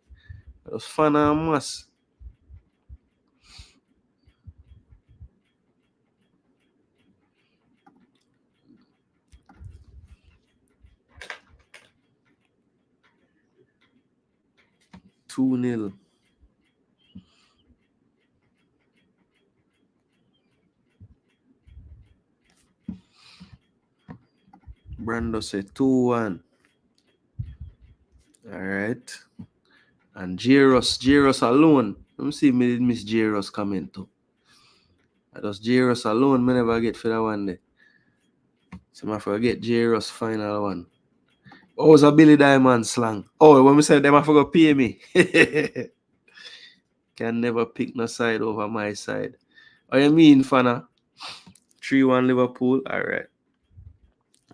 It was fun and Must. Two 0. Brando said 2-1. Alright. And Jairus alone. Let me see if I miss Jairus coming too. That was Jairus alone. I never get for that one there. So I forget Jairus final one. Oh, it was a Billy Diamond slang. Oh, when we said them, I forgot pay me. Can never pick no side over my side. Oh, you mean, Fana? 3-1 Liverpool. Alright.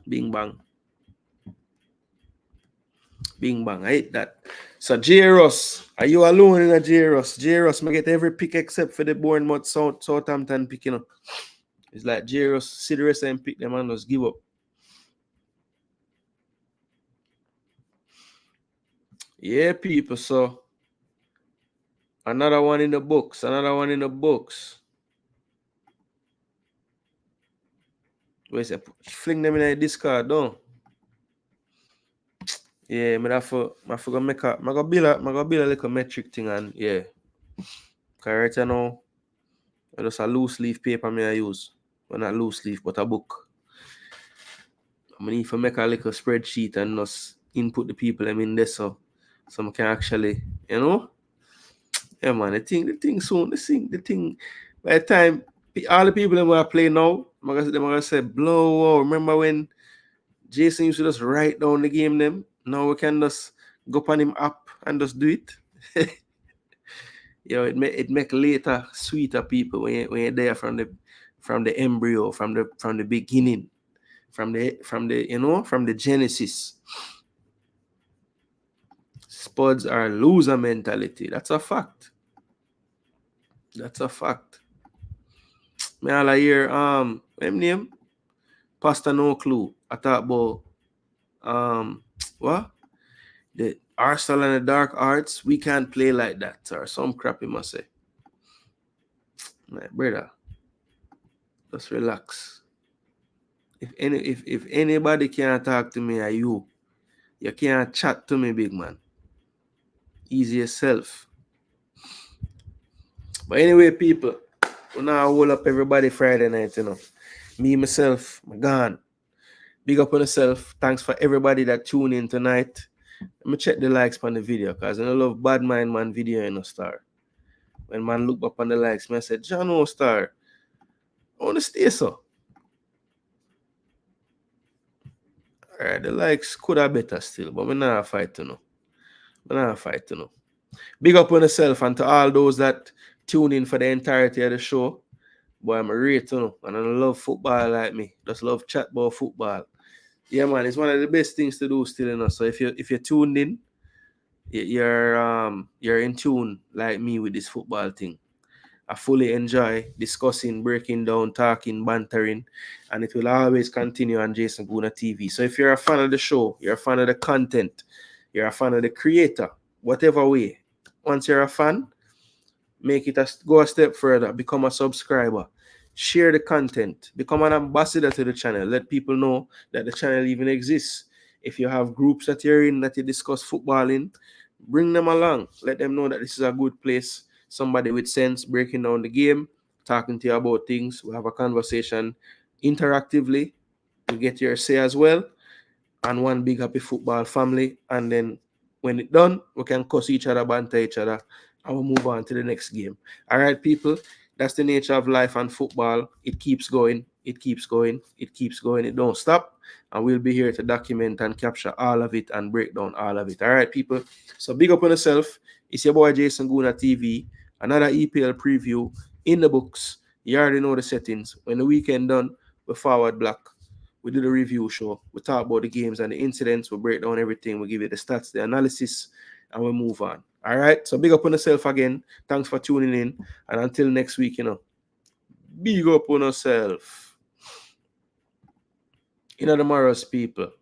Bing bang. Bing bang. I hate that. So, Jairus, are you alone in a Jairus? Jairus, I get every pick except for the Bournemouth Southampton pick, you know. It's like Jairus, see the rest of them pick them and just give up. Yeah, people. So, another one in the books. Wait a second. Fling them in the discard, don't. Yeah, I forgot make a build a little metric thing and yeah. Cause right now, just a loose leaf paper I use. Well, not loose leaf, but a book. I need to make a little spreadsheet and just input the people I'm in there so I can actually, you know? Yeah, man, the thing soon, the thing by the time all the people that want to play now, they're gonna say blow. Wow. Remember when Jason used to just write down the game them? Now we can just go on him app and just do it. Yo, it make later sweeter people when you're there from the embryo, from the beginning, from the genesis. Spuds are loser mentality. That's a fact. Me all hear name Pastor No Clue. I thought about what? The Arsenal and the Dark Arts, we can't play like that, or some crap you must say. My brother, just relax. If anybody can't talk to me, are you can't chat to me, big man. Easy yourself. But anyway, people, we now hold up everybody Friday night, you know. Me, myself, my gone. Big up on yourself. Thanks for everybody that tuned in tonight. Let me check the likes on the video, because I love bad mind man video in a star. When man look up on the likes, man said, John O star. I want to stay so. Alright, the likes could have better still, but we're not fighting no. We're not fighting no. Big up on yourself and to all those that tune in for the entirety of the show. Boy, I'm a rate, you know, and I love football like me. Just love chat about football. Yeah, man, it's one of the best things to do still, you know. So if you're tuned in, you're in tune like me with this football thing. I fully enjoy discussing, breaking down, talking, bantering, and it will always continue on Jason Gooner TV. So if you're a fan of the show, you're a fan of the content, you're a fan of the creator, whatever way, once you're a fan, make it go a step further, become a subscriber, share the content, become an ambassador to the channel, let people know that the channel even exists. If you have groups that you're in that you discuss football in, bring them along, let them know that this is a good place. Somebody with sense breaking down the game, talking to you about things. We have a conversation interactively. You get your say as well. And one big happy football family. And then when it's done, we can cuss each other, banter each other, and we'll move on to the next game. All right, people. That's the nature of life and football. It keeps going. It keeps going. It keeps going. It don't stop. And we'll be here to document and capture all of it and break down all of it. All right, people. So big up on yourself. It's your boy Jason Gooner TV. Another EPL preview in the books. You already know the settings. When the weekend done, we forward block. We do the review show. We talk about the games and the incidents. We break down everything. We give you the stats, the analysis, and we move on. All right. So big up on yourself again. Thanks for tuning in. And until next week, you know, big up on yourself. In tomorrow's people.